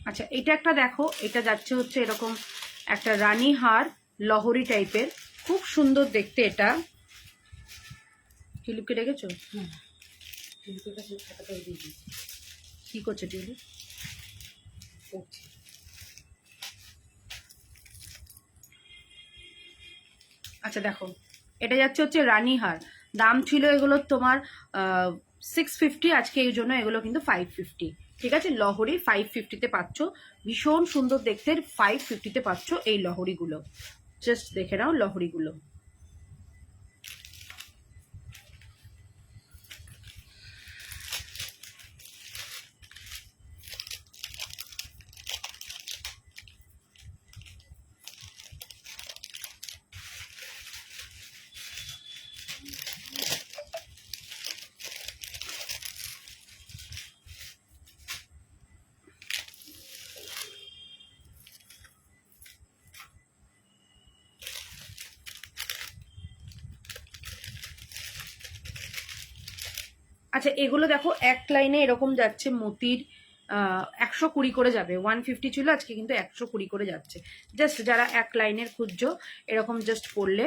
আচ্ছা এটা একটা দেখো, এটা যাচ্ছে হচ্ছে এরকম একটা রানী হার লহরি টাইপের, খুব সুন্দর দেখতে। এটা টিলুকে রেখেছো? কি করছে টিলু? আচ্ছা দেখো এটা যাচ্ছে হচ্ছে রানী হার, দাম ছিল এগুলোর তোমার 650, আজকে এই জন্য এগুলো কিন্তু 550, ঠিক আছে। লহরি 550-তে পাচ্ছ, ভীষণ সুন্দর দেখতে, 550-তে পাচ্ছ এই লহরিগুলো। জাস্ট দেখে নাও লহরিগুলো। আচ্ছা এগুলো দেখো এক লাইনে এরকম যাচ্ছে মতির, 120 করে যাবে। 150 ছিল, আজকে কিন্তু 120 করে যাচ্ছে। জাস্ট যারা এক লাইনের খুঁজছো এরকম জাস্ট পরলে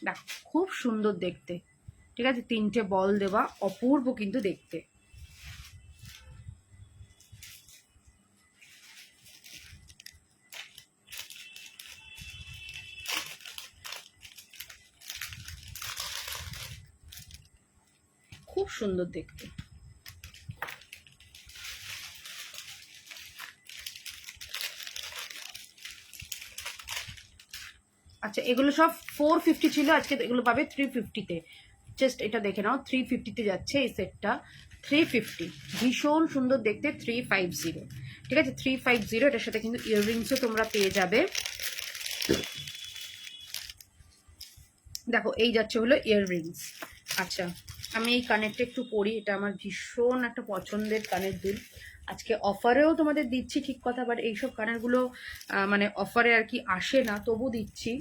দেখো খুব সুন্দর দেখতে, ঠিক আছে, তিনটে বল দেওয়া, অপূর্ব কিন্তু দেখতে। খুব সুন্দর দেখতে। আচ্ছা এগুলো সব 450 ছিল, আজকে এগুলো পাবে 350-তে। জাস্ট এটা দেখে নাও, 350-তে যাচ্ছে এই সেটটা, 350, ভীষণ সুন্দর দেখতে, 350। ঠিক আছে, 350। এটার সাথে কিন্তু ইয়াররিংসও তোমরা পেয়ে যাবে। দেখো এই যাচ্ছে হলো ইয়াররিংস। আচ্ছা, আমি এই কানেরটা একটু পরি, এটা আমার ভীষণ একটা পছন্দের কানের দুল। আজকে অফারেও তোমাদের দিচ্ছি ঠিক কথা, বাট এইসব কানেরগুলো মানে অফারে আর কি আসে না, তবু দিচ্ছি।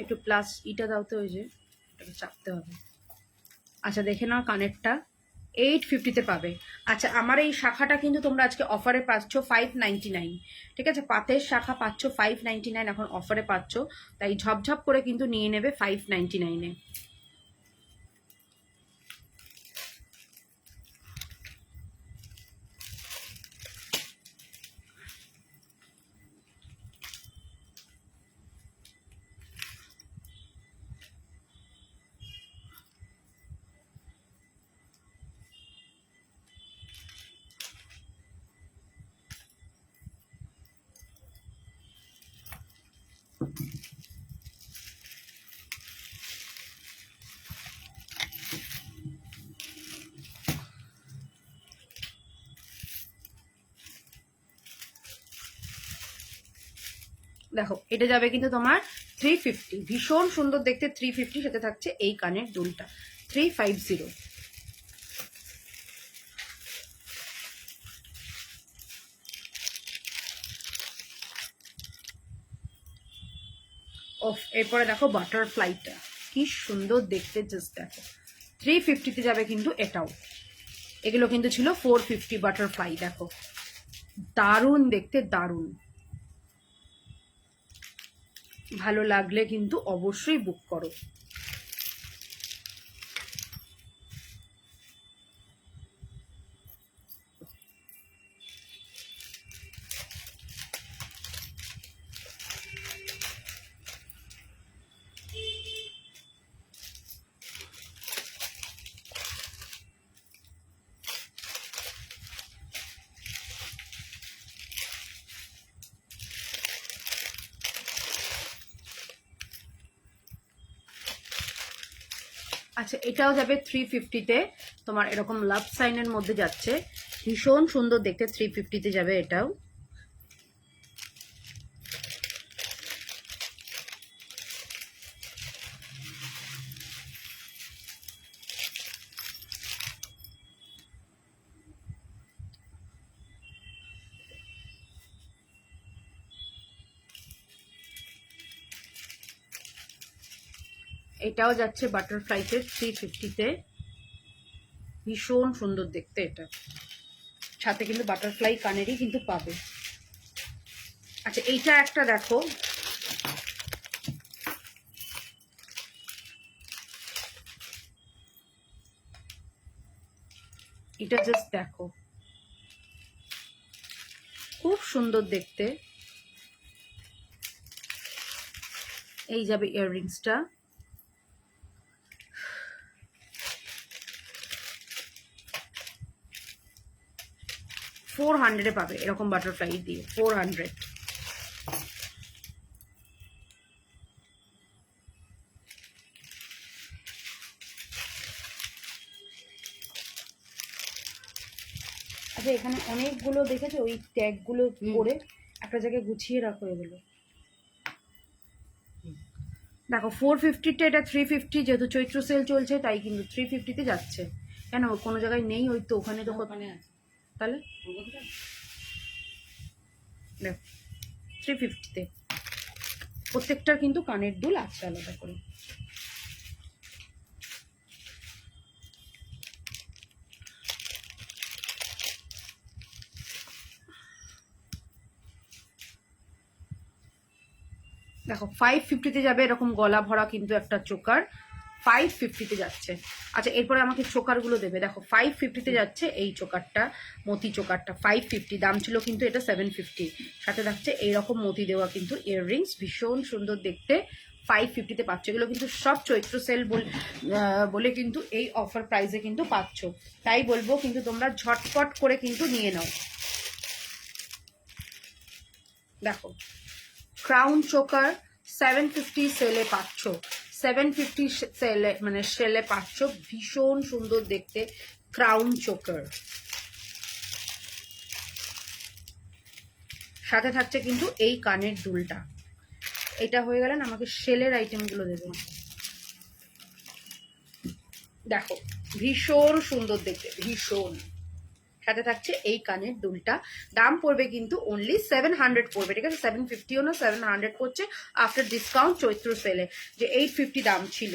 একটু প্লাস ইটা দাও তো, ওই যে এটাকে চাপতে হবে। আচ্ছা দেখে নাও, কানেরটা 850-তে পাবে। আচ্ছা, আমার এই শাখাটা কিন্তু তোমরা আজকে অফারে পাচ্ছ 599। ঠিক আছে, পাতের শাখা পাচ্ছ 599, এখন অফারে পাচ্ছ, তাই ঝপঝপ করে কিন্তু নিয়ে নেবে 599-এ। দেখো এটা যাবে কিন্তু তোমার 350, ভীষণ সুন্দর দেখতে 350, সাথে থাকছে এই কানের দুলটা 350। ওফ, এরপরে দেখো বাটারফ্লাইটা কি সুন্দর দেখতে, জাস্ট দেখো 350-তে যাবে কিন্তু এটাও। এগুলো কিন্তু ছিল 450 বাটারফ্লাই। দেখো দারুণ দেখতে, দারুণ। ভালো লাগলে কিন্তু অবশ্যই বুক করো। আচ্ছা, এটাও যাবে 350-তে, তোমার এরকম লাভ সাইনের মধ্যে যাচ্ছে, ভীষণ সুন্দর দেখতে, 350-তে যাবে এটাও। এটাও যাচ্ছে বাটারফ্লাইতে 350-তে, ভীষণ সুন্দর দেখতে। এটা সাথে কিন্তু বাটারফ্লাই কানেরই কিন্তু পাবে। আচ্ছা, এইটা একটা দেখো, এটা জাস্ট দেখো খুব সুন্দর দেখতে। এই যাবে ইয়াররিংসটা, $400-এ পাবে এরকম বাটারফ্লাই দিয়ে, 400। আচ্ছা, এখানে অনেকগুলো দেখেছো ওই ট্যাগগুলো করে একটা জায়গায় গুছিয়ে রাখো এগুলো। দেখো 450-টা, এটা 350, যেহেতু চৈত্র সেল চলছে তাই কিন্তু 350-তে যাচ্ছে। কেন কোনো জায়গায় নেই? ওই তো ওখানে, তো ওখানে আছে। তাহলে দেখ 350-তে প্রত্যেকটার কিন্তু কানের দুল আছে আলাদা করে। দেখো 550-তে যাবে এরকম গলা ভরা কিন্তু একটা চোকার, 550-তে যাচ্ছে। আচ্ছা এরপরে আমাকে চোকারগুলো দেবে। দেখো 550-তে যাচ্ছে এই চোকারটা, মতি চোকারটা 550, দাম ছিল কিন্তু এটা 750। সাথে থাকছে এইরকম মতি দেওয়া কিন্তু ইয়াররিংস, ভীষণ সুন্দর দেখতে, 550-তে পাচ্ছ। এগুলো কিন্তু সব চৈত্র সেল বলে কিন্তু এই অফার প্রাইসে কিন্তু পাচ্ছ, তাই বলবো কিন্তু তোমরা ঝটপট করে কিন্তু নিয়ে নাও। দেখো ক্রাউন চোকার 750 সেলে পাচ্ছ, 750 সেলে মানে সেলে পাচ্ছ, ভীষণ সুন্দর দেখতে ক্রাউন চোকার। সাথে থাকছে কিন্তু এই কানের দুলটা। এটা হয়ে গেলেন, আমাকে সেলের আইটেমগুলো দেবো। দেখো ভীষণ সুন্দর দেখতে, ভীষণ। সাথে থাকছে এই কানের দুলটা, দাম পড়বে কিন্তু অনলি 700 পড়বে, ঠিক আছে? 750ও না, 700 পড়ছে আফটার ডিসকাউন্ট চৈত্র সেলে, যে 850 দাম ছিল।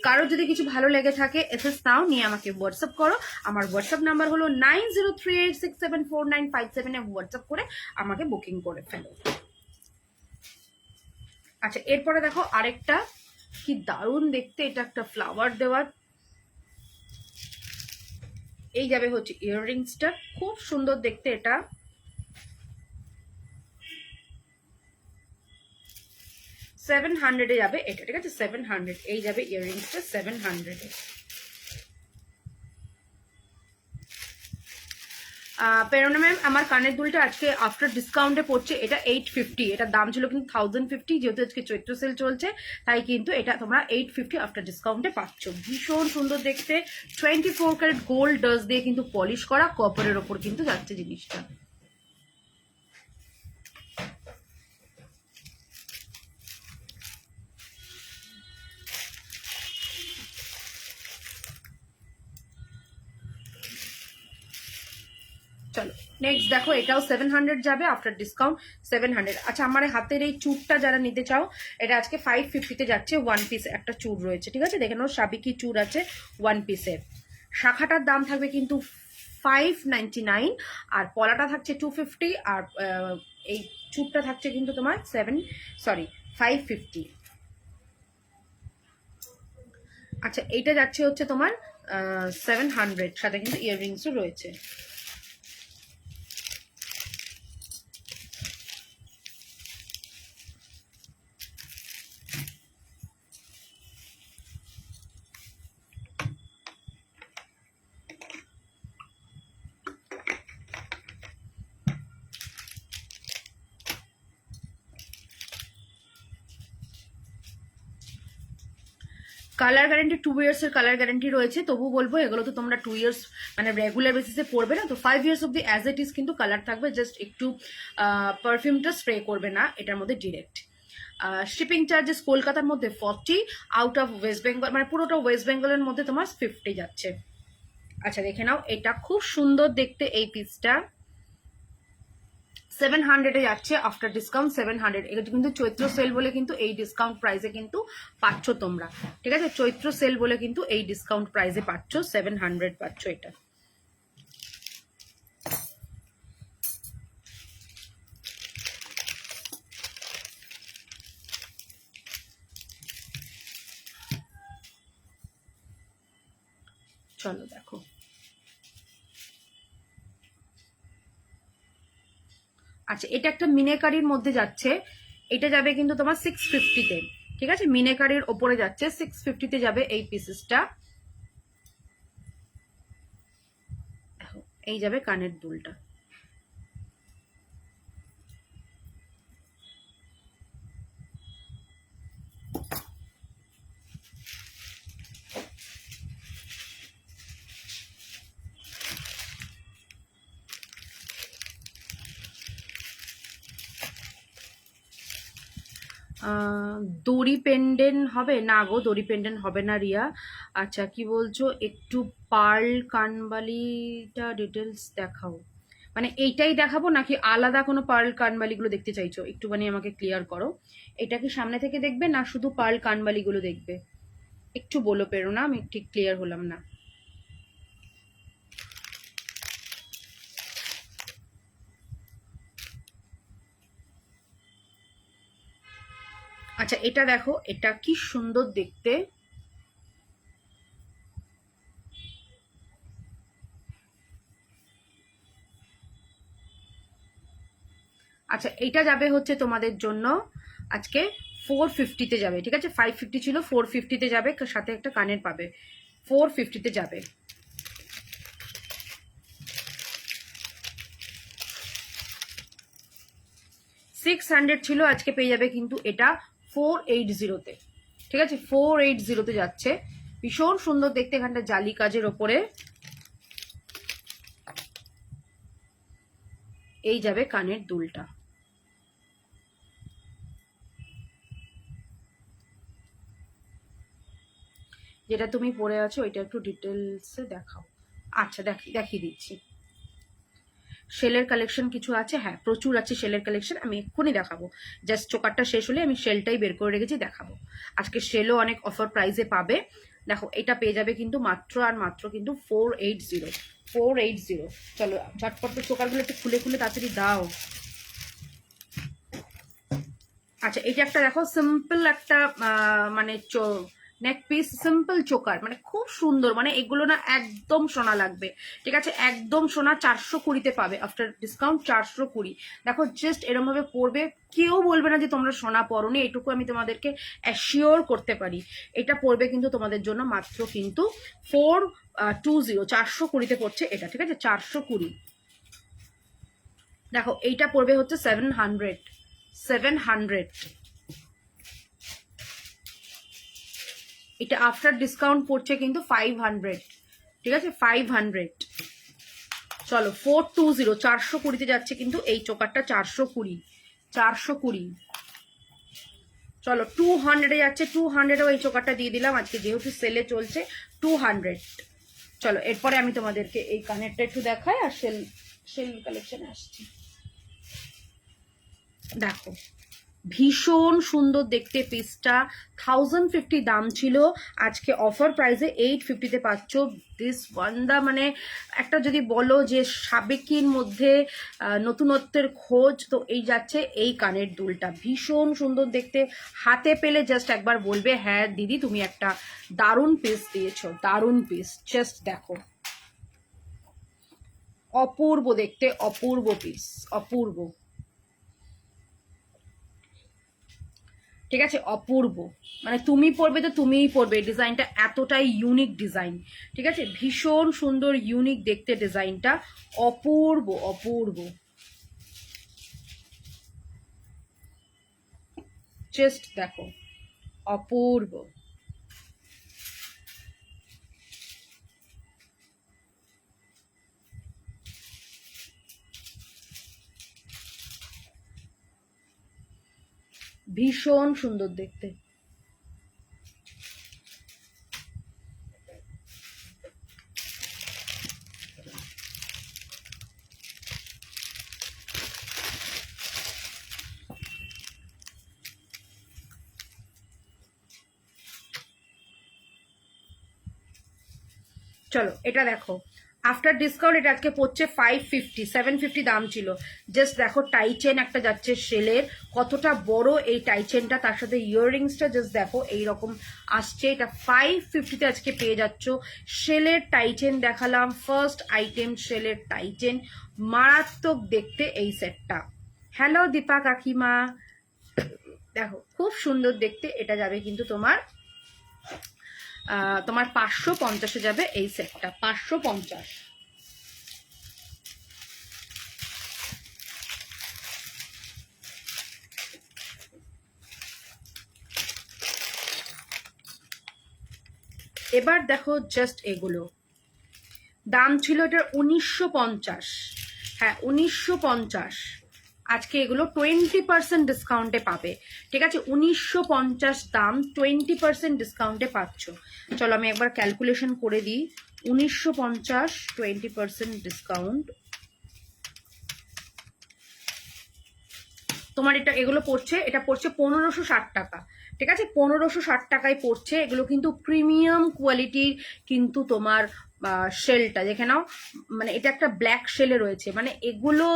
কারো যদি কিছু ভালো লেগে থাকে এসএস নাও নিয়ে আমাকে হোয়াটসঅ্যাপ করো। আমার হোয়াটসঅ্যাপ নাম্বার হলো 9038674957, এ হোয়াটসঅ্যাপ করে আমাকে বুকিং করে ফেলো। আচ্ছা এরপরে দেখো আরেকটা কি দারুণ দেখতে, এটা একটা ফ্লাওয়ার দেওয়ার, এই যাবে হচ্ছে ইয়াররিংসটা, খুব সুন্দর দেখতে এটা। $700 যাবে এটা, ঠিক আছে? 700 এই যাবে ইয়াররিংসটা 700। পেরোনা ম্যাম আমার কানের দুলটা আজকে আফটার ডিসকাউন্টে পড়ছে এটা 850, এটার দাম ছিল কিন্তু 1050, যেহেতু আজকে চৈত্র সেল চলছে তাই কিন্তু এটা তোমরা 850 আফটার ডিসকাউন্টে পাচ্ছ। ভীষণ সুন্দর দেখতে, 24 ক্যারেট গোল্ড ডাস্ট দিয়ে কিন্তু পলিশ করা, কপারের ওপর কিন্তু যাচ্ছে জিনিসটা। চলো নেক্সট দেখো, এটাও 700 যাবে আফটার ডিসকাউন্ট 700। আচ্ছা আমার হাতের এই চুরটা যারা নিতে চাও, এটা আজকে 550-তে যাচ্ছে, ওয়ান পিস একটা চুর রয়েছে, ঠিক আছে? দেখে নাও সাবিকি চুর আছে ওয়ান পিসের। শাখাটার দাম থাকবে কিন্তু 599, আর পলাটা থাকছে 250, আর এই চুরটা থাকছে কিন্তু তোমার 550। আচ্ছা এইটা যাচ্ছে হচ্ছে তোমার 700, সাথে কিন্তু ইয়াররিংসও রয়েছে। কালার গ্যারেন্টি 2 ইয়ার্সের কালার গ্যারেন্টি রয়েছে, তবু বলবো এগুলো তো তোমরা 2 ইয়ার্স মানে রেগুলার বেসিসে পড়বে না, তো 5 ইয়ার্স অব্দি অ্যাজ ইট ইজ কিন্তু কালার থাকবে, জাস্ট একটু পারফিউমটা স্প্রে করবে না এটার মধ্যে ডিরেক্ট। শিপিং চার্জেস কলকাতার মধ্যে 40, আউট অফ ওয়েস্ট বেঙ্গল মানে পুরোটা ওয়েস্ট বেঙ্গলের মধ্যে তোমার 50 যাচ্ছে। আচ্ছা দেখে নাও, এটা খুব সুন্দর দেখতে, এই পিসটা 700-এ যাচ্ছে আফটার ডিসকাউন্ট 700। এটা কিন্তু চৈত্র সেল বলে কিন্তু এই ডিসকাউন্ট প্রাইসে কিন্তু পাচ্ছ তোমরা, ঠিক আছে? চৈত্র সেল বলে কিন্তু এই ডিসকাউন্ট প্রাইসে পাচ্ছ, 700 পাচ্ছ এটা। চলো দেখো, আচ্ছা এটা একটা মিনেকারির মধ্যে যাচ্ছে, এটা যাবে কিন্তু তোমার 650-তে, ঠিক আছে? মিনেকারির ওপরে যাচ্ছে, 650-তে যাবে এই পিসেসটা। এই যাবে কানের দুলটা। দড়ি পেন্ডেন্ট হবে না গো, দড়ি পেন্ডেন্ট হবে না রিয়া। আচ্ছা কি বলছো, একটু পার্ল কানবালিটা ডিটেলস দেখাও, মানে এইটাই দেখাবো নাকি আলাদা কোনো পার্ল কানবালিগুলো দেখতে চাইছো? একটুখানি আমাকে ক্লিয়ার করো, এটা কি সামনে থেকে দেখবে না শুধু পার্ল কানবালিগুলো দেখবে? একটু বলো পেরো না, আমি ঠিক ক্লিয়ার হলাম না। আচ্ছা এটা দেখো, এটা কি সুন্দর দেখতে। আচ্ছা এটা যাবে হচ্ছে তোমাদের জন্য আজকে 450-তে যাবে, ঠিক আছে? 550 ছিল, 450-তে যাবে, সাথে একটা কানের পাবে, 450-তে যাবে। $600 ছিল, আজকে পেয়ে যাবে কিন্তু এটা 480-তে, ঠিক আছে? 480-তে যাচ্ছে। ভীষণ সুন্দর দেখতে, এখানটা জালি কাজের ওপরে এই যাবে কানের দুলটা। যেটা তুমি পরে আছো এটা একটু ডিটেলসে দেখাও। আচ্ছা দেখিয়ে দিচ্ছি। শেলের কালেকশন কিছু আছে, হ্যাঁ প্রচুর আছে শেলের কালেকশন, আমি এক্ষুনি দেখাবো। জাস্ট চোকারটা শেষ হলে আমি শেলটাই বের করে রেখেছি, দেখাবো। আজকে শেলও অনেক অফার প্রাইসে পাবে। দেখো এটা পেয়ে যাবে কিন্তু মাত্র আর মাত্র কিন্তু 480। চলো ঝটপট চোকারগুলো একটু খুলে খুলে তাড়াতাড়ি দাও। আচ্ছা এটা একটা দেখো, সিম্পল একটা মানে নেক পিস, সিম্পল চোকার, মানে খুব সুন্দর, মানে এগুলো না একদম সোনা লাগবে, ঠিক আছে? একদম সোনা। 420-তে পাবে আফটার ডিসকাউন্ট, 420। দেখো জাস্ট এরম ভাবে পরবে, কেউ বলবে না যে তোমরা সোনা পরোনি, এটুকু আমি তোমাদেরকে অ্যাসিওর করতে পারি। এটা পরবে কিন্তু তোমাদের জন্য মাত্র কিন্তু 420, 420-তে পড়ছে এটা, ঠিক আছে? 420। দেখো এইটা পড়বে হচ্ছে 700। এটা আফটার ডিসকাউন্ট পড়ছে কিন্তু 500, ঠিক আছে? 500। চলো 420, 420-তে যাচ্ছে কিন্তু এই চোকারটা, 420। চলো 200-এ যাচ্ছে, 200-এও এই চোকারটা দিয়ে দিলাম আজকে, যেহেতু সেলে চলছে 200। চলো এরপরে আমি তোমাদেরকে এই কানেরটা একটু দেখাই, আর শেল কালেকশনে আসছি। দেখো ভীষণ সুন্দর দেখতে পিসটা, 1050 দাম ছিল, আজকে অফার প্রাইসে 850-তে পাচ্ছ। দিস ওয়ান্দা মানে একটা যদি বলো যে সাবেকির মধ্যে নতুনত্বের খোঁজ, তো এই যাচ্ছে এই কানের দুলটা। ভীষণ সুন্দর দেখতে, হাতে পেলে জাস্ট একবার বলবে হ্যাঁ দিদি তুমি একটা দারুণ পিস দিয়েছো, দারুণ পিস। জাস্ট দেখো, অপূর্ব দেখতে, অপূর্ব পিস, অপূর্ব, ঠিক আছে? অপূর্ব, মানে তুমি পরবে তো তুমিই পরবে। ডিজাইনটা এতটাই ইউনিক ডিজাইন, ঠিক আছে? ভীষণ সুন্দর ইউনিক দেখতে ডিজাইনটা, অপূর্ব অপূর্ব। জাস্ট দেখো, অপূর্ব। ভীষণ সুন্দর দেখতে। চলো এটা দেখো, আফটার ডিসকাউন্ট এটা আজকে পড়ছে 550, 750 দাম ছিল। জাস্ট দেখো টাই চেন একটা যাচ্ছে শেলের, কতটা বড় এই টাই চেনটা, তার সাথে ইয়াররিংসটা জাস্ট দেখো এইরকম আসছে। এটা 550-তে আজকে পেয়ে যাচ্ছ। শেলের টাই চেন দেখালাম, ফার্স্ট আইটেম শেলের টাই চেন, মারাত্মক দেখতে এই সেটটা। হ্যালো দীপা কাকিমা, দেখো খুব সুন্দর দেখতে। এটা যাবে কিন্তু তোমার 550-এ যাবে এই সেটটা, 550। এবার দেখো জাস্ট এগুলো, দাম ছিল এটার 1950, হ্যাঁ 1950, আজকে এগুলো 20% ডিসকাউন্টে পাবে, ঠিক আছে? 1950 দাম, 20% ডিসকাউন্টে পাচ্ছ। চলো আমি একবার ক্যালকুলেশন করে দিই। 1950, 20% ডিসকাউন্ট, তোমার এটা এগুলো পড়ছে, এটা পড়ছে 1560 টাকা, ঠিক আছে? 1560 টাকায় পড়ছে। এগুলো কিন্তু প্রিমিয়াম কোয়ালিটির কিন্তু তোমার শেলটা দেখে নাও, মানে এটা একটা ব্ল্যাক শেলে রয়েছে। মানে এগুলো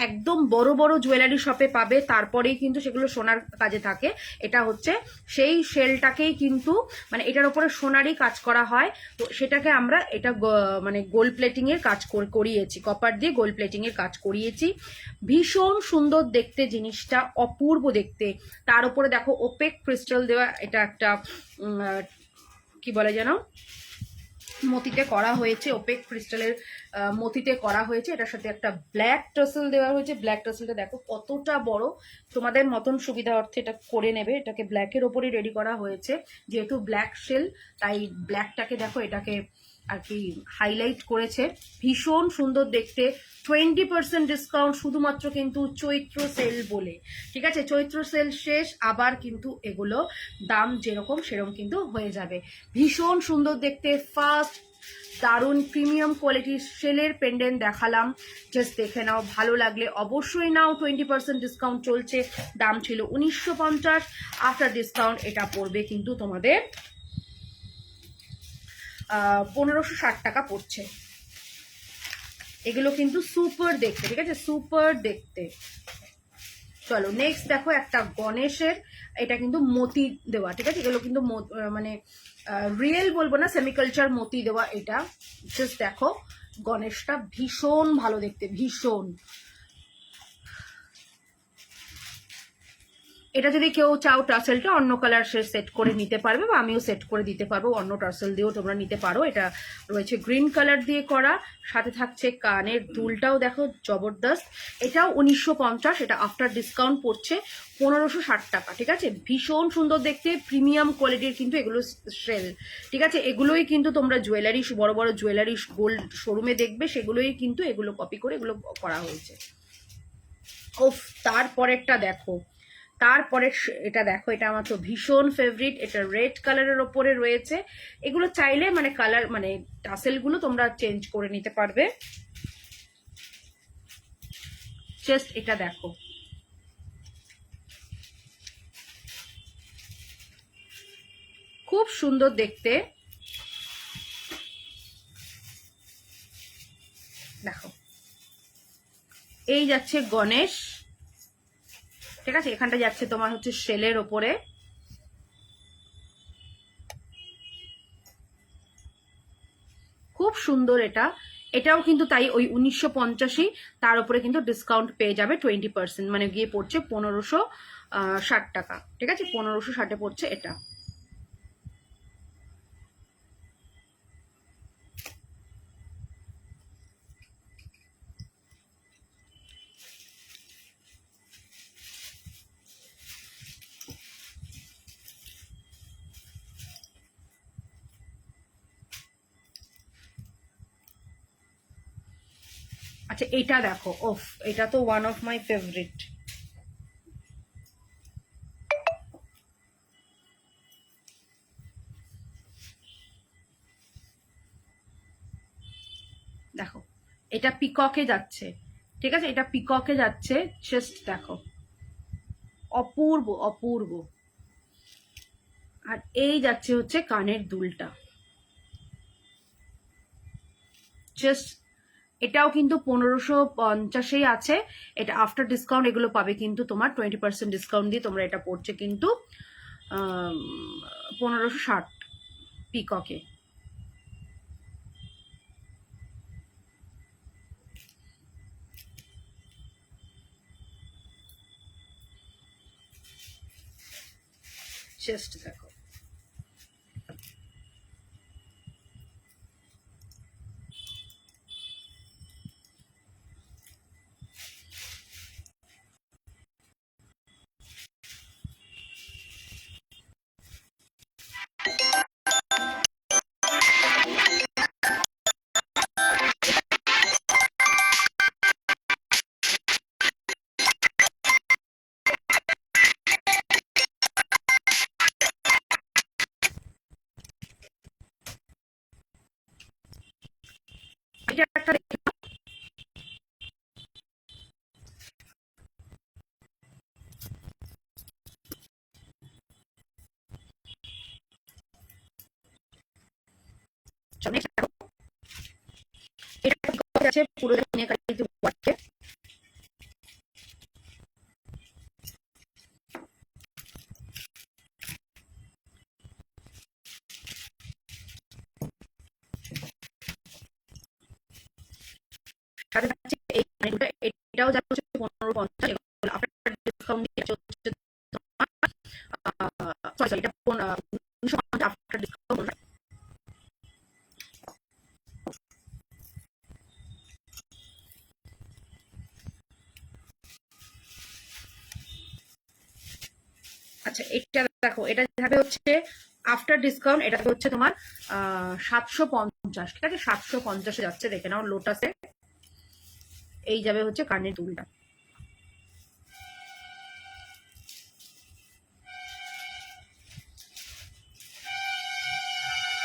একদম বড় বড় জুয়েলারি শপে পাবে, তারপরেই কিন্তু সেগুলো সোনার কাজে থাকে। এটা হচ্ছে সেই শেলটাকেই কিন্তু মানে এটার উপরে সোনারই কাজ করা হয়, তো সেটাকে আমরা এটা মানে গোল্ড প্লেটিং এর কাজ করিয়েছি, কপার দিয়ে গোল্ড প্লেটিং এর কাজ করিয়েছি। ভীষণ সুন্দর দেখতে জিনিসটা, অপূর্ব দেখতে। তার উপরে দেখো ওপেক ক্রিস্টাল দেওয়া, এটা একটা কি বলে যেন মতিতে করা হয়েছে, ওপেক ক্রিস্টালের মতিতে করা হয়েছে। এটার সাথে একটা ব্ল্যাক টাসেল দেওয়া হয়েছে। ব্ল্যাক টাসেলটা দেখো কতটা বড়, তোমাদের মতন সুবিধা অর্থে এটা করে নেবে। এটাকে ব্ল্যাকের ওপরেই রেডি করা হয়েছে, যেহেতু ব্ল্যাক শেল তাই ব্ল্যাকটাকে দেখো এটাকে আর কি হাইলাইট করেছে। ভীষণ সুন্দর দেখতে। 20% ডিসকাউন্ট শুধুমাত্র কিন্তু চৈত্র সেল বলে, ঠিক আছে? চৈত্র সেল শেষ, আবার কিন্তু এগুলো দাম যেরকম সেরকম কিন্তু হয়ে যাবে। ভীষণ সুন্দর দেখতে, ফার্স্ট দারুণ প্রিমিয়াম কোয়ালিটির শেলের পেন্ডেন্ট দেখালাম, জাস্ট দেখে নাও, ভালো লাগলে অবশ্যই নাও। 20% ডিসকাউন্ট চলছে, দাম ছিল 1950, আফটার ডিসকাউন্ট এটা পড়বে কিন্তু তোমাদের 1560 টাকা পড়ছে। এগুলো কিন্তু সুপার দেখতে, ঠিক আছে? সুপার দেখতে। চলো নেক্সট দেখো একটা গণেশের, এটা কিন্তু মতি দেওয়া, ঠিক আছে? এগুলো কিন্তু মানে রিয়েল বলবো না, সেমিকালচার মতি দেওয়া। এটা জাস্ট দেখো গণেশটা ভীষণ ভালো দেখতে, ভীষণ। এটা যদি কেউ চাও টার্সেলটা অন্য কালার সে সেট করে নিতে পারবে, বা আমিও সেট করে দিতে পারবো, অন্য টার্সেল দিয়েও তোমরা নিতে পারো। এটা রয়েছে গ্রিন কালার দিয়ে করা, সাথে থাকছে কানের দুলটাও দেখো জবরদস্ত। এটাও 1950, এটা আফটার ডিসকাউন্ট পড়ছে 1560 টাকা, ঠিক আছে? ভীষণ সুন্দর দেখতে, প্রিমিয়াম কোয়ালিটির কিন্তু এগুলো সেল, ঠিক আছে? এগুলোই কিন্তু তোমরা জুয়েলারি, বড় বড় জুয়েলারি গোল্ড শোরুমে দেখবে, সেগুলোই কিন্তু এগুলো কপি করে এগুলো করা হয়েছে। ওফ, তারপরেরটা দেখো, তারপরে এটা দেখো, এটা আমার তো ভীষণ ফেভারিট। এটা রেড কালারের ওপরে রয়েছে। এগুলো চাইলে মানে কালার মানে টাসেলগুলো তোমরা চেঞ্জ করে নিতে পারবে। জাস্ট এটা দেখো, খুব সুন্দর দেখতে। দেখো এই যাচ্ছে গণেশ, ঠিক আছে? এখানটা যাচ্ছে তোমার হচ্ছে শেলের ওপরে। খুব সুন্দর এটা। এটাও কিন্তু তাই ওই 1950, তার উপরে কিন্তু ডিসকাউন্ট পেয়ে যাবে 20%, মানে গিয়ে পড়ছে 1560 টাকা, ঠিক আছে? 1560-এ পড়ছে এটা। আচ্ছা এটা দেখো, ওফ, এটা তো ওয়ান অফ মাই ফেভারিট। দেখো এটা পিককে যাচ্ছে, ঠিক আছে? এটা পিককে যাচ্ছে, জাস্ট দেখো, অপূর্ব অপূর্ব। আর এই যাচ্ছে হচ্ছে কানের দুলটা, জাস্ট এটাও কিন্তু 1550-এই আছে। এটা আফটার ডিসকাউন্ট এগুলো পাবে কিন্তু তোমার 20% ডিসকাউন্ট দিয়ে তোমরা এটা পড়ছে কিন্তু 1560 পিককে। জাস্ট দেখো, এটা একটা যাচ্ছে পুরো মিনাকারিতে ওয়ার্কে। সাথে থাকছে এই কানেরটা, এটাও যাচ্ছে 1550, এগুলো আফটার ডিসকাউন্ট দিয়ে হচ্ছে সরি এটা 1950 আফটার ডিসকাউন্ট। আচ্ছা এটা দেখো, এটা যাবে হচ্ছে আফটার ডিসকাউন্ট, এটা হচ্ছে তোমার 750, ঠিক আছে 750-এ যাচ্ছে, দেখে নাও লোটাসে। এই যাবে হচ্ছে কানের দুলটা।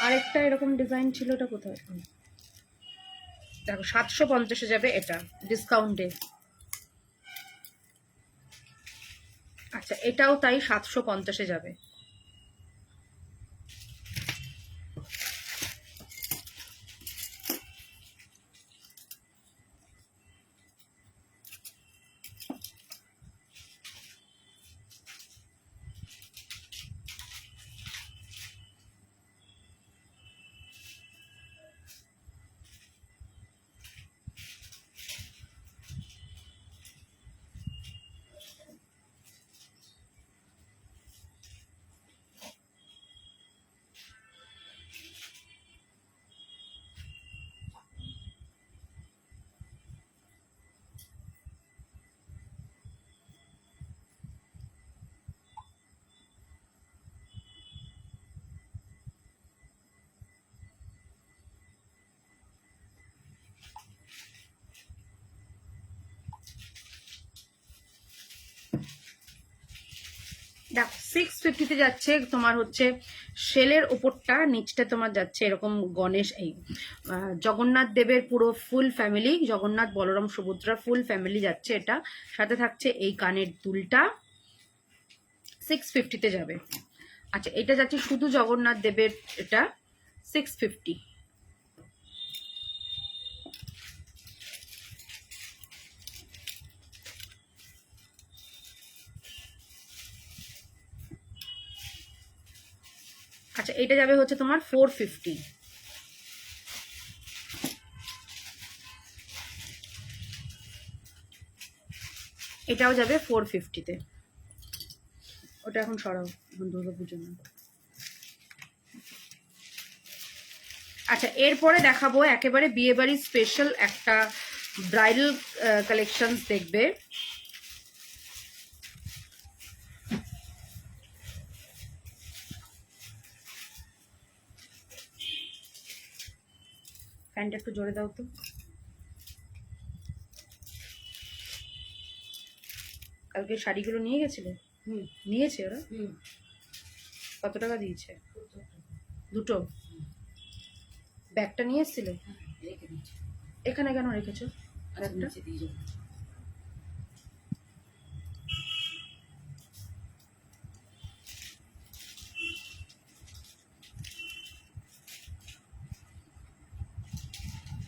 আরেকটা এরকম ডিজাইন ছিল, ওটা কোথায় দেখো, 750-এ যাবে এটা ডিসকাউন্টে। আচ্ছা এটাও তাই 750-এ যাবে। দেখো 650-তে যাচ্ছে তোমার হচ্ছে শেলের উপরটা, নিচটা তোমার যাচ্ছে এরকম গণেশ, এই জগন্নাথ দেবের পুরো full family, Jagannath Balaram Subhadra full family যাচ্ছে এটা। সাথে থাকছে এই কানের দুলটা, 650-তে যাবে। আচ্ছা এটা যাচ্ছে শুধু জগন্নাথ দেবের, এটা 650। আচ্ছা এটা যাবে হচ্ছে তোমার 450। এটাও যাবে 450-তে। ওটা এখন সরাও, এখন দুর্গাপুজোর না। আচ্ছা এরপরে দেখাবো একেবারে বিয়েবাড়ির স্পেশাল একটা ব্রাইডাল কালেকশনস দেখবে। ফ্যানটা একটু জোরে দাও তো। কালকে শাড়িগুলো নিয়ে গেছিলে? নিয়েছে ওরা? কত টাকা দিয়েছে? দুটো? ব্যাগটা নিয়ে এসেছিলে? এখানে কেন রেখেছো ব্যাগটা?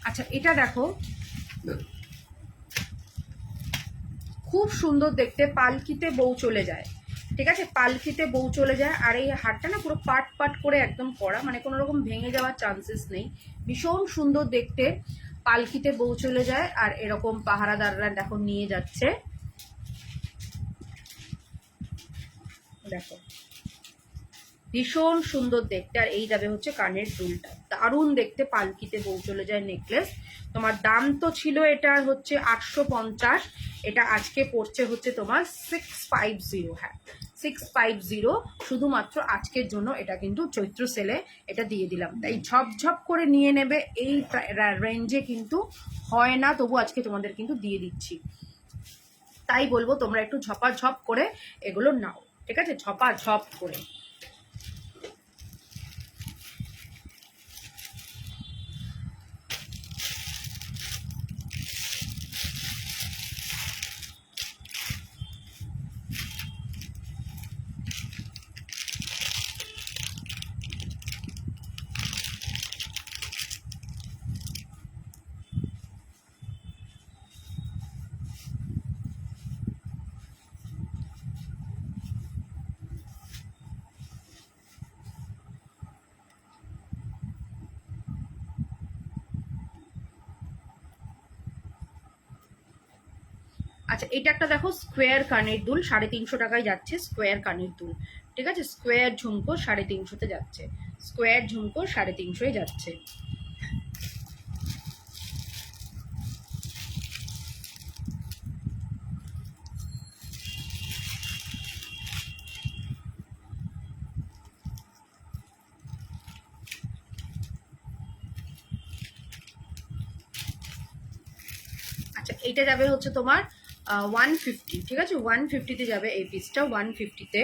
আচ্ছা এটা দেখো, খুব সুন্দর দেখতে, পালকিতে বউ চলে যায়, ঠিক আছে পালকিতে বউ চলে যায়। আর এই হারটা না পুরো পাট পাট করে একদম করা, মানে কোনো রকম ভেঙে যাওয়ার চান্সেস নেই, ভীষণ সুন্দর দেখতে। পালকিতে বউ চলে যায় আর এরকম পাহারাদাররা দেখো নিয়ে যাচ্ছে, দেখো ভীষণ সুন্দর দেখতে। আর এই যাবে হচ্ছে কানের দুলটা, দারুণ দেখতে, পালকিতে বউ চলে যায় নেকলেস। তোমার দাম তো ছিল এটা হচ্ছে 850, এটা আজকে পড়ছে হচ্ছে তোমার 650। হ্যাঁ 650, শুধুমাত্র আজকের জন্য এটা কিন্তু চৈত্র সেলে এটা দিয়ে দিলাম, তাই ঝপঝপ করে নিয়ে নেবে। এই রেঞ্জে কিন্তু হয় না, তবু আজকে তোমাদের কিন্তু দিয়ে দিচ্ছি, তাই বলবো তোমরা একটু ঝপাঝপ করে এগুলো নাও, ঠিক আছে ঝপাঝপ করে। আচ্ছা, এটা একটা দেখো স্কোয়ার কানের দুল, 350 টাকায় যাচ্ছে স্কোয়ার কানের দুল। ঠিক আছে, স্কোয়ার ঝুমকো 350-তে যাচ্ছে, স্কোয়ার ঝুমকো 350-এ যাচ্ছে। আচ্ছা, এইটা যাবে হচ্ছে তোমার 150। ঠিক আছে, 150-তে যাবে এই পিসটা, 150-তে।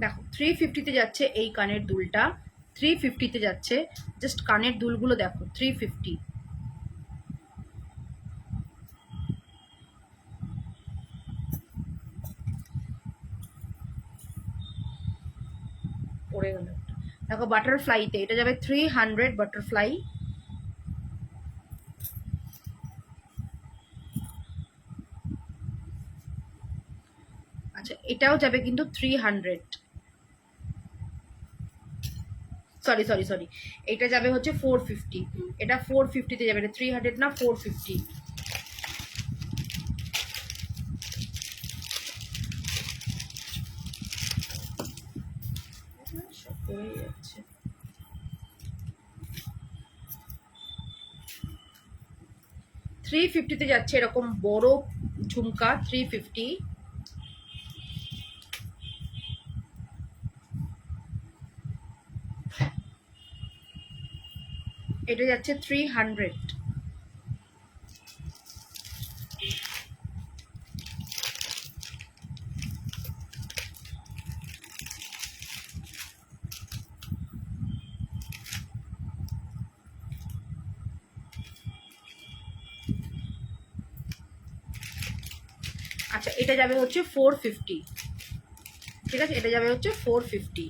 দেখো 350-তে যাচ্ছে এই কানের দুলটা, 350-তে যাচ্ছে। জাস্ট কানের দুলগুলো দেখো, 350। পড়ে গেল একটা। দেখো বাটারফ্লাইতে এটা যাবে 300, বাটারফ্লাই। আচ্ছা, এটাও যাবে কিন্তু 300। সরি সরি সরি, এটা যাবে হচ্ছে 450। এটা 450-তে যাবে, এটা 300 না, 450। পড়ে যাচ্ছে। 350-তে যাচ্ছে এরকম বড় ঝুমকা, 350। এটা যাচ্ছে 300। আচ্ছা, এটা যাবে হচ্ছে 450। ঠিক আছে, এটা যাবে হচ্ছে 450।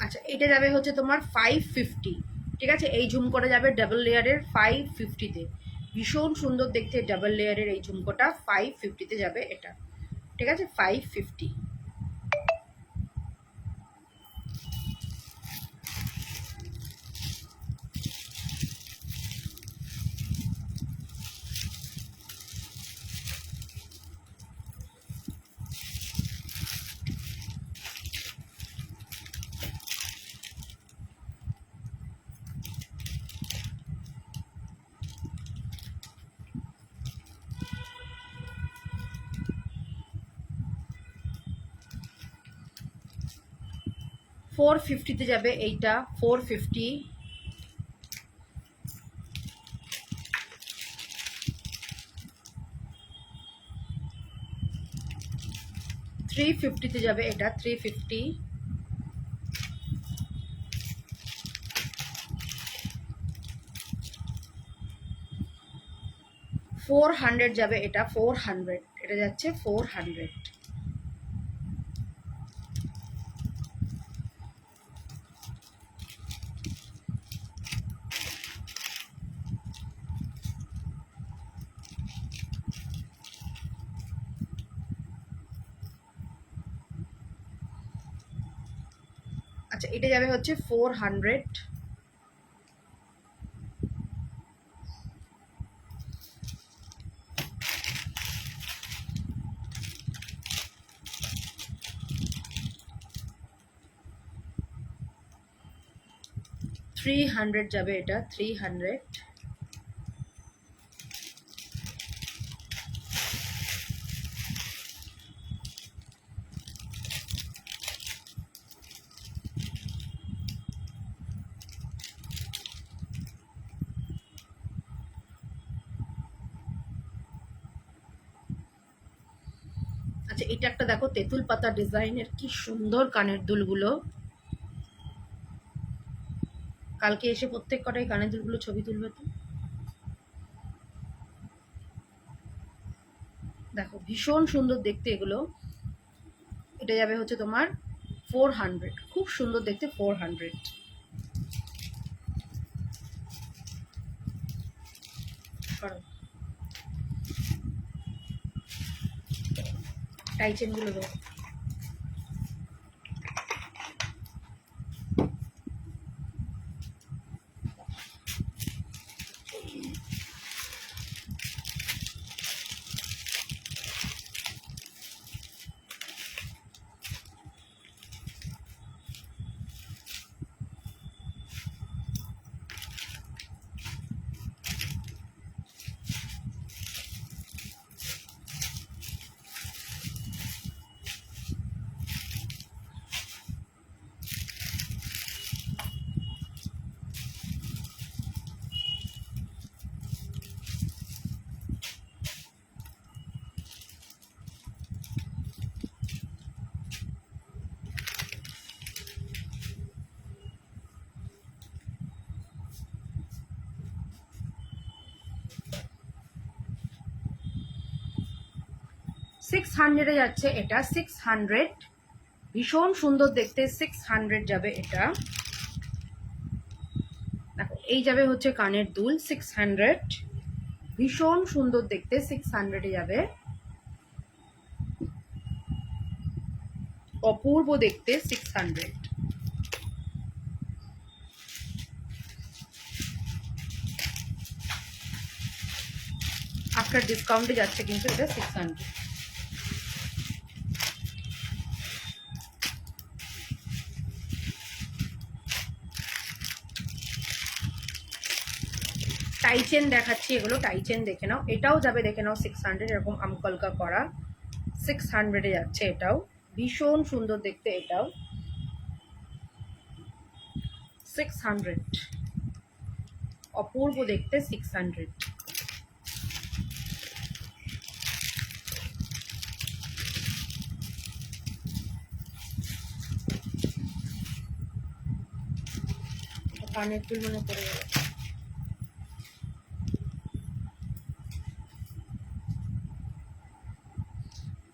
আচ্ছা, এটা যাবে হচ্ছে তোমার 550। ঠিক আছে, এই ঝুমকোটা যাবে ডাবল লেয়ারের 550-তে। ভীষণ সুন্দর দেখতে ডাবল লেয়ারের এই ঝুমকোটা 550-তে যাবে এটা। ঠিক আছে, 550। ফোর ফিফটিতে যাবে এইটা, 450। থ্রি ফিফটিতে যাবে এটা, 350। 400 যাবে এটা, 400। এটা যাচ্ছে 400। আচ্ছা, এটা যাবে হচ্ছে 400। থ্রি হান্ড্রেড যাবে এটা, 300। আচ্ছা এটা একটা দেখো তেঁতুল পাতা ডিজাইনের, কি সুন্দর কানের দুলগুলো। কালকে এসে প্রত্যেক কটাই কানের দুলগুলো ছবি তুলবে তো। দেখো ভীষণ সুন্দর দেখতে এগুলো। এটা যাবে হচ্ছে তোমার 400, খুব সুন্দর দেখতে 400। টাইচেন গুলো দেবো। $600 যাচ্ছে এটা, 600, ভীষণ সুন্দর দেখতে, 600 যাবে এটা। দেখো এই যাবে হচ্ছে কানের দুল 600, ভীষণ সুন্দর দেখতে, 600 যাবে, অপূর্ব দেখতে 600। আফটার ডিসকাউন্টে যাচ্ছে কিন্তু এটা 600। টাইচেন দেখাচ্ছি, এগুলো টাইচেন দেখে নাও। এটাও যাবে দেখে নাও 600, এরকম আমকলকা করা 600 যাচ্ছে এটাও, ভীষণ সুন্দর দেখতে এটাও 600, অপূর্ব দেখতে 600। কানের দুল মনে পড়ে গেল।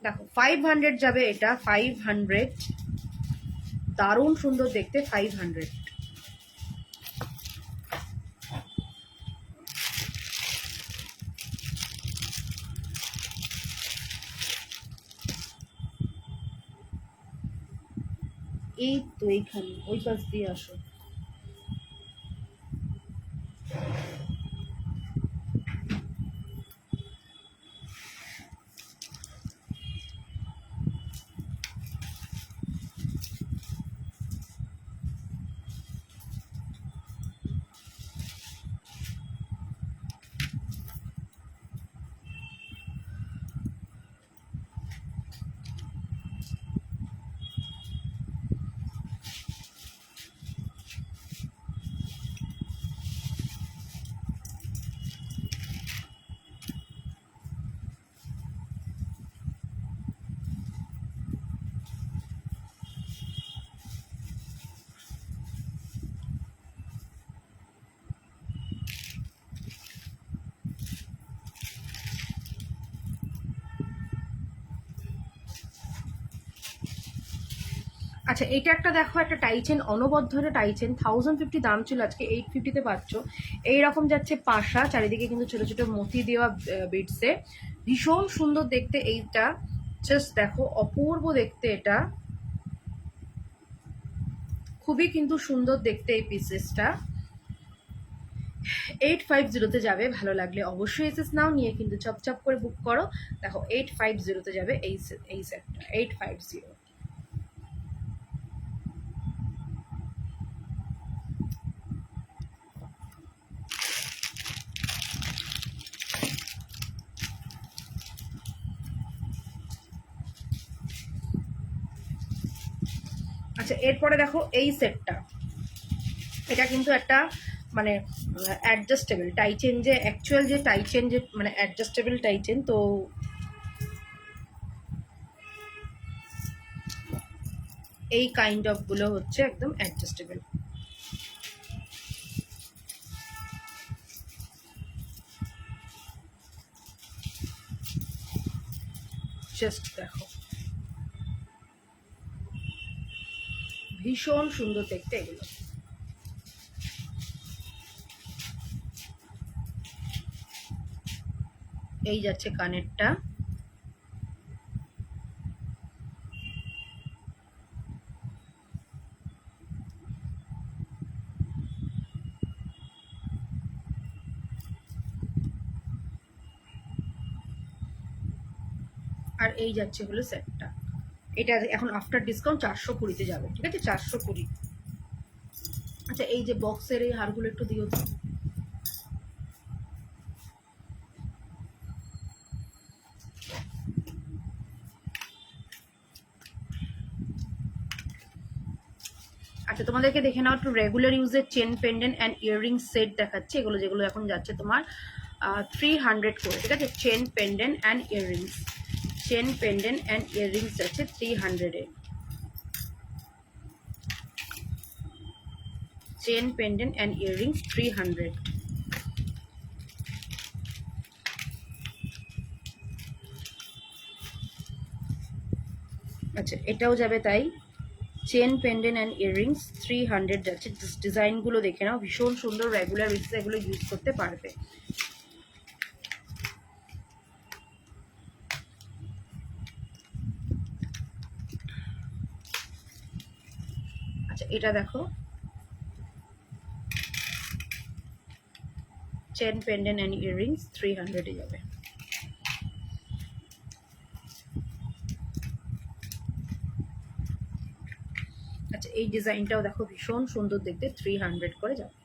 দেখো 500 যাবে এটা, 500, দারুণ সুন্দর দেখতে 500। এই তো এইখানে, ওই পাশ দিয়ে আসো। আচ্ছা এটা একটা দেখো, একটা টাইচেন, অনবদ্য একটা টাইচেন, 1050 দাম ছিল, আজকে 850-তে পাচ্ছ। এইরকম যাচ্ছে পাশা, চারিদিকে কিন্তু ছোট ছোট মতি দেওয়া বিটসে, ভীষণ সুন্দর দেখতে এইটা। জাস্ট দেখো অপূর্ব দেখতে এটা, খুবই কিন্তু সুন্দর দেখতে এই পিসেসটা। 850-তে যাবে, ভালো লাগলে অবশ্যই এসএস নাও, নিয়ে কিন্তু চপচপ করে বুক করো। দেখো 850-তে যাবে এই সেটটা, 850। আচ্ছা এরপরে দেখো এই সেটটা, এটা কিন্তু একটা মানে অ্যাডজাস্টেবল টাইচেন, যে অ্যাকচুয়াল যে টাইচেন, যে মানে অ্যাডজাস্টেবল টাইচেন। তো এই কাইন্ড অফ গুলো হচ্ছে একদম অ্যাডজাস্টেবল। জাস্ট দেখো, ভীষণ সুন্দর দেখতে এগুলো। এই যাচ্ছে কানেরটা, আর এই যাচ্ছে হলো সেটটা। এটা এখন আফটার ডিসকাউন্ট 420-তে যাবে, ঠিক আছে, 420। আচ্ছা, এই যে বক্সের এই হারগুলো একটু দিও তো। আচ্ছা, তোমাদেরকে দেখে নাও একটু রেগুলার ইউজের chain pendant and earring set দেখাচ্ছে, এগুলো যেগুলো এখন যাচ্ছে তোমার 300 করে, ঠিক আছে। Chain pendant and earrings, chain pendant and earrings যাচ্ছে 300-এ। Chain pendant and earrings 300। আচ্ছা, এটাও যাবে তাই, চেন পেন্ডেন্ট অ্যান্ড ইয়াররিংস 300 যাচ্ছে। ডিজাইনগুলো দেখে নাও, ভীষণ সুন্দর, রেগুলার বেসিসে এগুলো ইউজ করতে পারবে। আচ্ছা, এটা দেখো, চেন পেন্ডেন্ট অ্যান্ড ইয়াররিংস 300-এ যাবে। আচ্ছা, এই ডিজাইনটাও দেখো, ভীষণ সুন্দর দেখতে, 300 করে যাবে।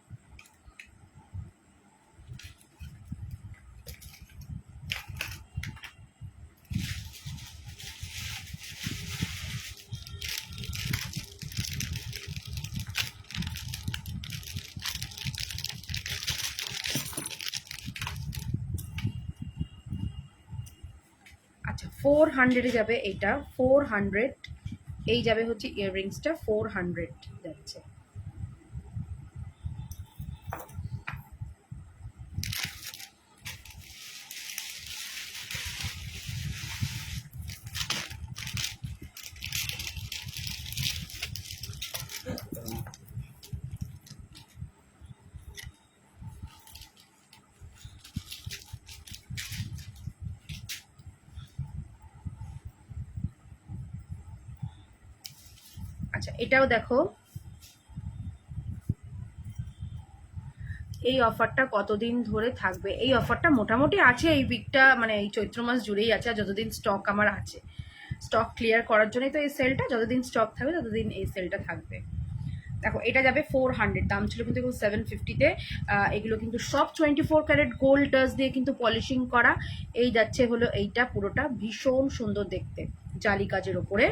আচ্ছা, 400-এ যাবে এইটা, 400। এই যাবে হচ্ছে ইয়াররিংসটা, 400 যাচ্ছে। আচ্ছা, এটাও দেখো, এই অফারটা কতদিন ধরে থাকবে? এই অফারটা মোটামুটি আছে এই উইকটা, মানে এই চৈত্র মাস জুড়েই আছে, আর যতদিন স্টক আমার আছে। স্টক ক্লিয়ার করার জন্যই তো এই সেলটা, যতদিন স্টক থাকবে ততদিন এই সেলটা থাকবে। দেখো, এটা যাবে 400, দাম ছিল কিন্তু 750-তে। এগুলো কিন্তু সব 24 ক্যারেট গোল্ড ডাস্ট দিয়ে কিন্তু পলিশিং করা। এই যাচ্ছে হলো এইটা, পুরোটা ভীষণ সুন্দর দেখতে, জালি কাজের ওপরে।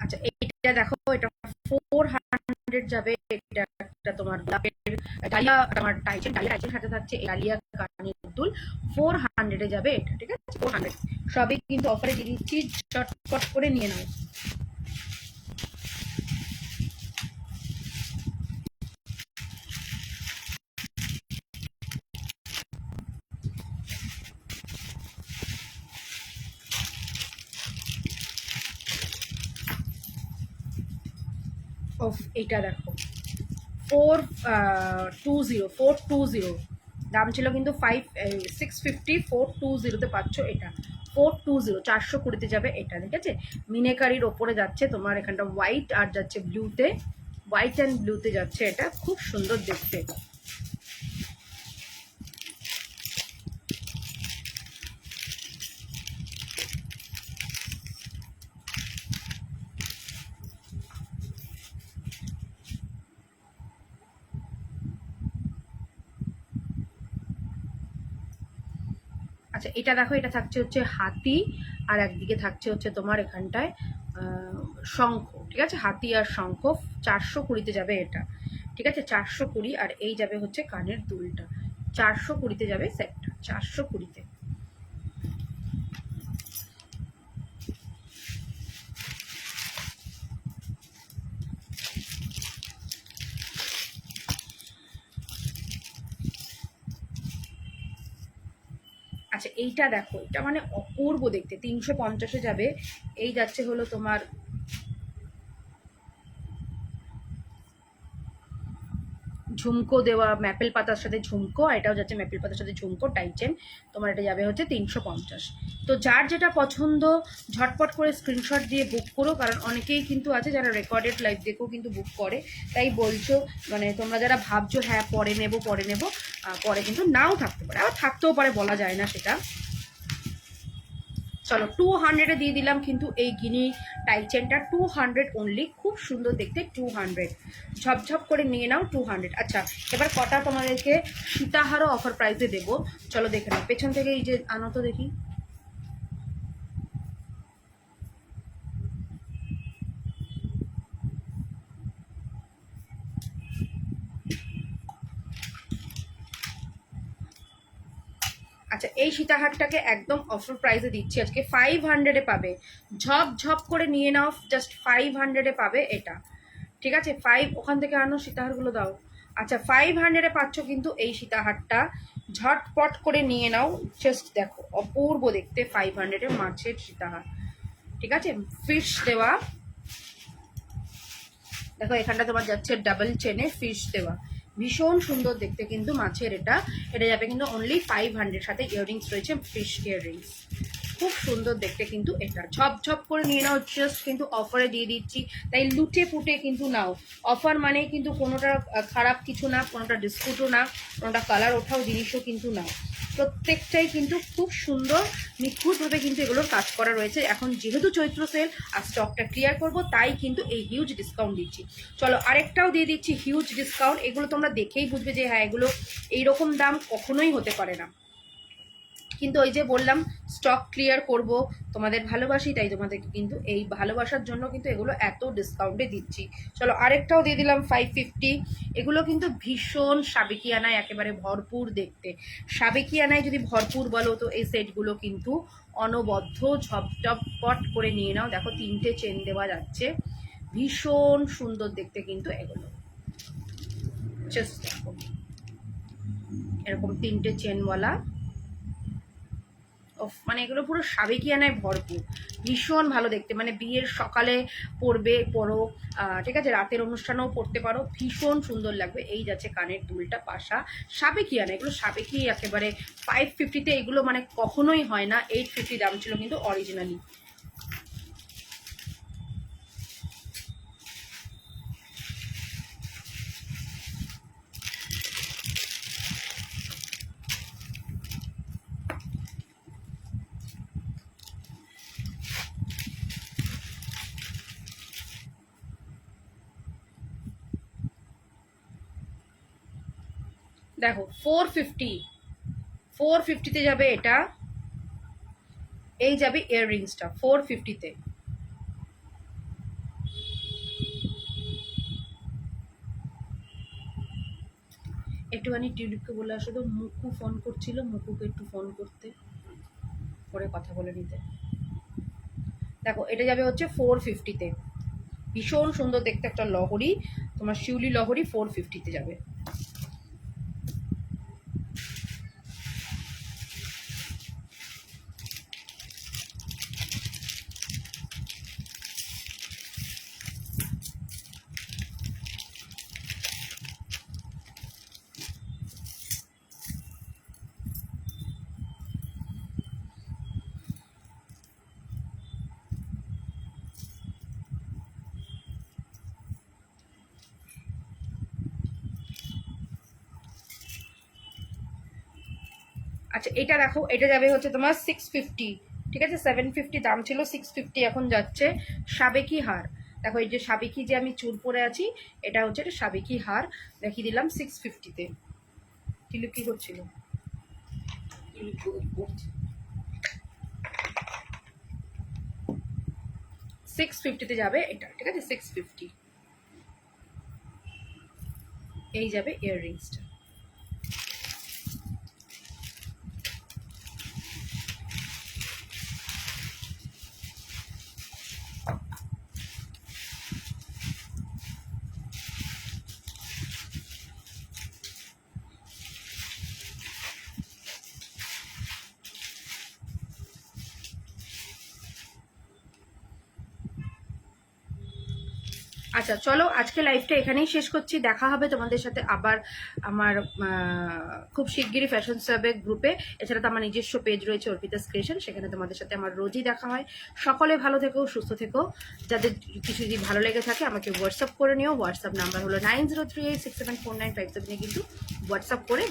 আচ্ছা, এইটা দেখো, এটা 400 যাবে। এটা একটা তোমার গোলাপের ডালিয়া, তোমার টাইচের সাথে থাকছে এই ডালিয়া কানের দুল, 400-এ যাবে এটা, ঠিক আছে, 400। সবই কিন্তু অফারে দিয়ে দিচ্ছি, চটপট করে নিয়ে নাও। এইটা দেখো, 420, দাম ছিল কিন্তু 650, 420-তে পাচ্ছ এটা, 420, 420-তে যাবে এটা, ঠিক আছে। মিনেকারির ওপরে যাচ্ছে তোমার, এখানটা হোয়াইট আর যাচ্ছে ব্লুতে, হোয়াইট অ্যান্ড ব্লুতে যাচ্ছে এটা, খুব সুন্দর দেখতে। আচ্ছা এটা দেখো, এটা থাকছে হচ্ছে হাতি, আর একদিকে থাকছে হচ্ছে তোমার এখানটায় শঙ্খ, ঠিক আছে, হাতি আর শঙ্খ। 420-তে যাবে এটা, ঠিক আছে, 420। আর এই যাবে হচ্ছে কানের দুলটা, 420-তে যাবে সেটটা, 420-তে। আচ্ছা এইটা দেখো, এটা মানে অপূর্ব দেখতে, 350-এ যাবে। এই যাচ্ছে হলো তোমার ঝুমকো দেওয়া, ম্যাপেল পাতার সাথে ঝুমকো, আর এটাও যাচ্ছে ম্যাপেল পাতার সাথে ঝুমকো টাইচেন। তোমার এটা যাবে হচ্ছে 350। তো যার যেটা পছন্দ ঝটপট করে স্ক্রিনশট দিয়ে বুক করো, কারণ অনেকেই কিন্তু আছে যারা রেকর্ডেড লাইভ দেখেও কিন্তু বুক করে। তাই বলছো, মানে তোমরা যারা ভাবছো হ্যাঁ পরে নেব পরে নেব, পরে কিন্তু নাও থাকতে পারে, আবার থাকতেও পারে, বলা যায় না সেটা। চলো 200-এ দিয়ে দিলাম কিন্তু এই গিনি টাইচেনটা, 200 অনলি, খুব সুন্দর দেখতে, 200 ঝপঝপ করে নিয়ে নাও, 200। আচ্ছা এবার কটা তোমাদেরকে সীতাহারও অফার প্রাইসে দেবো, চলো দেখে নাও। পেছন থেকে এই যে আনো তো দেখি, আচ্ছা এই সীতাহারটাকে একদম অফার প্রাইসে দিচ্ছি আজকে, 500-এ পাবে, ঝপ ঝপ করে নিয়ে নাও, জাস্ট 500-এ পাবে এটা, ঠিক আছে। 5, ওখান থেকে আনো সীতাহারগুলো দাও। আচ্ছা 500-এ পাচ্ছ কিন্তু এই সীতাহারটা, ঝটপট করে নিয়ে নাও, জাস্ট দেখো অপূর্ব দেখতে, 500-এ মাছের সীতাহার, ঠিক আছে, ফিশ দেওয়া। দেখো এখানটা তোমার যাচ্ছে ডাবল চেনে ফিশ দেওয়া, ভীষণ সুন্দর দেখতে কিন্তু মাছের এটা। এটা যাবে কিন্তু অনলি 500, সাথে ইয়াররিংস রয়েছে, ফিশ ইয়াররিংস, খুব সুন্দর দেখতে কিন্তু এটা। ঝপঝপ করে নিয়ে নাও, জাস্ট কিন্তু অফারে দিয়ে দিচ্ছি, তাই লুটে পুটে কিন্তু নাও। অফার মানে কিন্তু কোনোটা খারাপ কিছু না, কোনোটা ডিসপুটও না, কোনোটা কালার ওঠাও জিনিসও কিন্তু না, প্রত্যেকটাই কিন্তু খুব সুন্দর নিখুঁতভাবে কিন্তু এগুলোর কাজ করা রয়েছে। এখন যেহেতু চৈত্র সেল আর স্টকটা ক্লিয়ার করব, তাই কিন্তু এই হিউজ ডিসকাউন্ট দিচ্ছি। চলো আরেকটাও দিয়ে দিচ্ছি হিউজ ডিসকাউন্ট, এগুলো তোমরা দেখেই বুঝবে যে হ্যাঁ এগুলো এইরকম দাম কখনোই হতে পারে না, কিন্তু ওই যে বললাম স্টক ক্লিয়ার করব, তোমাদের ভালোবাসি, তাই তোমাদেরকে কিন্তু এই ভালোবাসার জন্য কিন্তু এগুলো এত ডিসকাউন্টে দিচ্ছি। চলো আরেকটাও দিয়ে দিলাম 550। এগুলো কিন্তু ভীষণ সাবেকিয়ানায় একেবারে ভরপুর দেখতে, সাবেকিয়ানায় যদি ভরপুর বলো তো এই সেটগুলো কিন্তু অনবদ্য, ঝপঝপট করে নিয়ে নাও। দেখো 3টে চেন দেওয়া যাচ্ছে, ভীষণ সুন্দর দেখতে কিন্তু এগুলো, জাস্ট দেখো এরকম 3টে চেনওয়ালা, মানে এগুলো পুরো সাবেকিয়ানায় ভরপুর, ভীষণ ভালো দেখতে, মানে বিয়ের সকালে পরো, ঠিক আছে, রাতের অনুষ্ঠানেও পরতে পারো, ভীষণ সুন্দর লাগবে। এই যাচ্ছে কানের দুলটা, পাশা, সাবেকিয়ানা, এগুলো সাবেকি একেবারে। 550-তে এগুলো মানে কখনোই হয় না, 850 দাম ছিল কিন্তু অরিজিনালি। দেখো 450-তে যাবে এটা, এই যাবে ইয়াররিংসটা 450-তে। একটুখানি টিউলিপকে বলে আসো তো, মুকু ফোন করছিল, মুকুকে একটু ফোন করতে, পরে কথা বলে নিতে। দেখো এটা যাবে হচ্ছে 450-তে, ভীষণ সুন্দর দেখতে একটা লহরি, তোমার শিউলি লহরি 450-তে যাবে। আচ্ছা এটা দেখো, এটা যাবে হচ্ছে তোমার 650, ঠিক আছে, 750 দাম ছিল, 650 এখন যাচ্ছে। সাবেকি হার, দেখো এই যে সাবেকি যে আমি চুল পরে আছি, এটা হচ্ছে একটা সাবেকি হার, দেখিয়ে দিলাম 650-তে। টিলু কি করছিল? 650-তে যাবে এটা, ঠিক আছে? 650 এই যাবে ইয়াররিংসটা। আচ্ছা চলো আজকে লাইভটা এখানেই শেষ করছি। দেখা হবে তোমাদের সাথে আবার আমার খুব শিগগিরই ফ্যাশন সাবেক গ্রুপে। এছাড়া তো আমার নিজস্ব পেজ রয়েছে অর্পিতাস ক্রিয়েশন, সেখানে তোমাদের সাথে আমার রোজই দেখা হয়। সকলে ভালো থেকো, সুস্থ থেকো। যাদের কিছু যদি ভালো লেগে থাকে আমাকে হোয়াটসঅ্যাপ করে নিও। হোয়াটসঅ্যাপ নাম্বার হলো 9038674957, কিন্তু হোয়াটসঅ্যাপ করে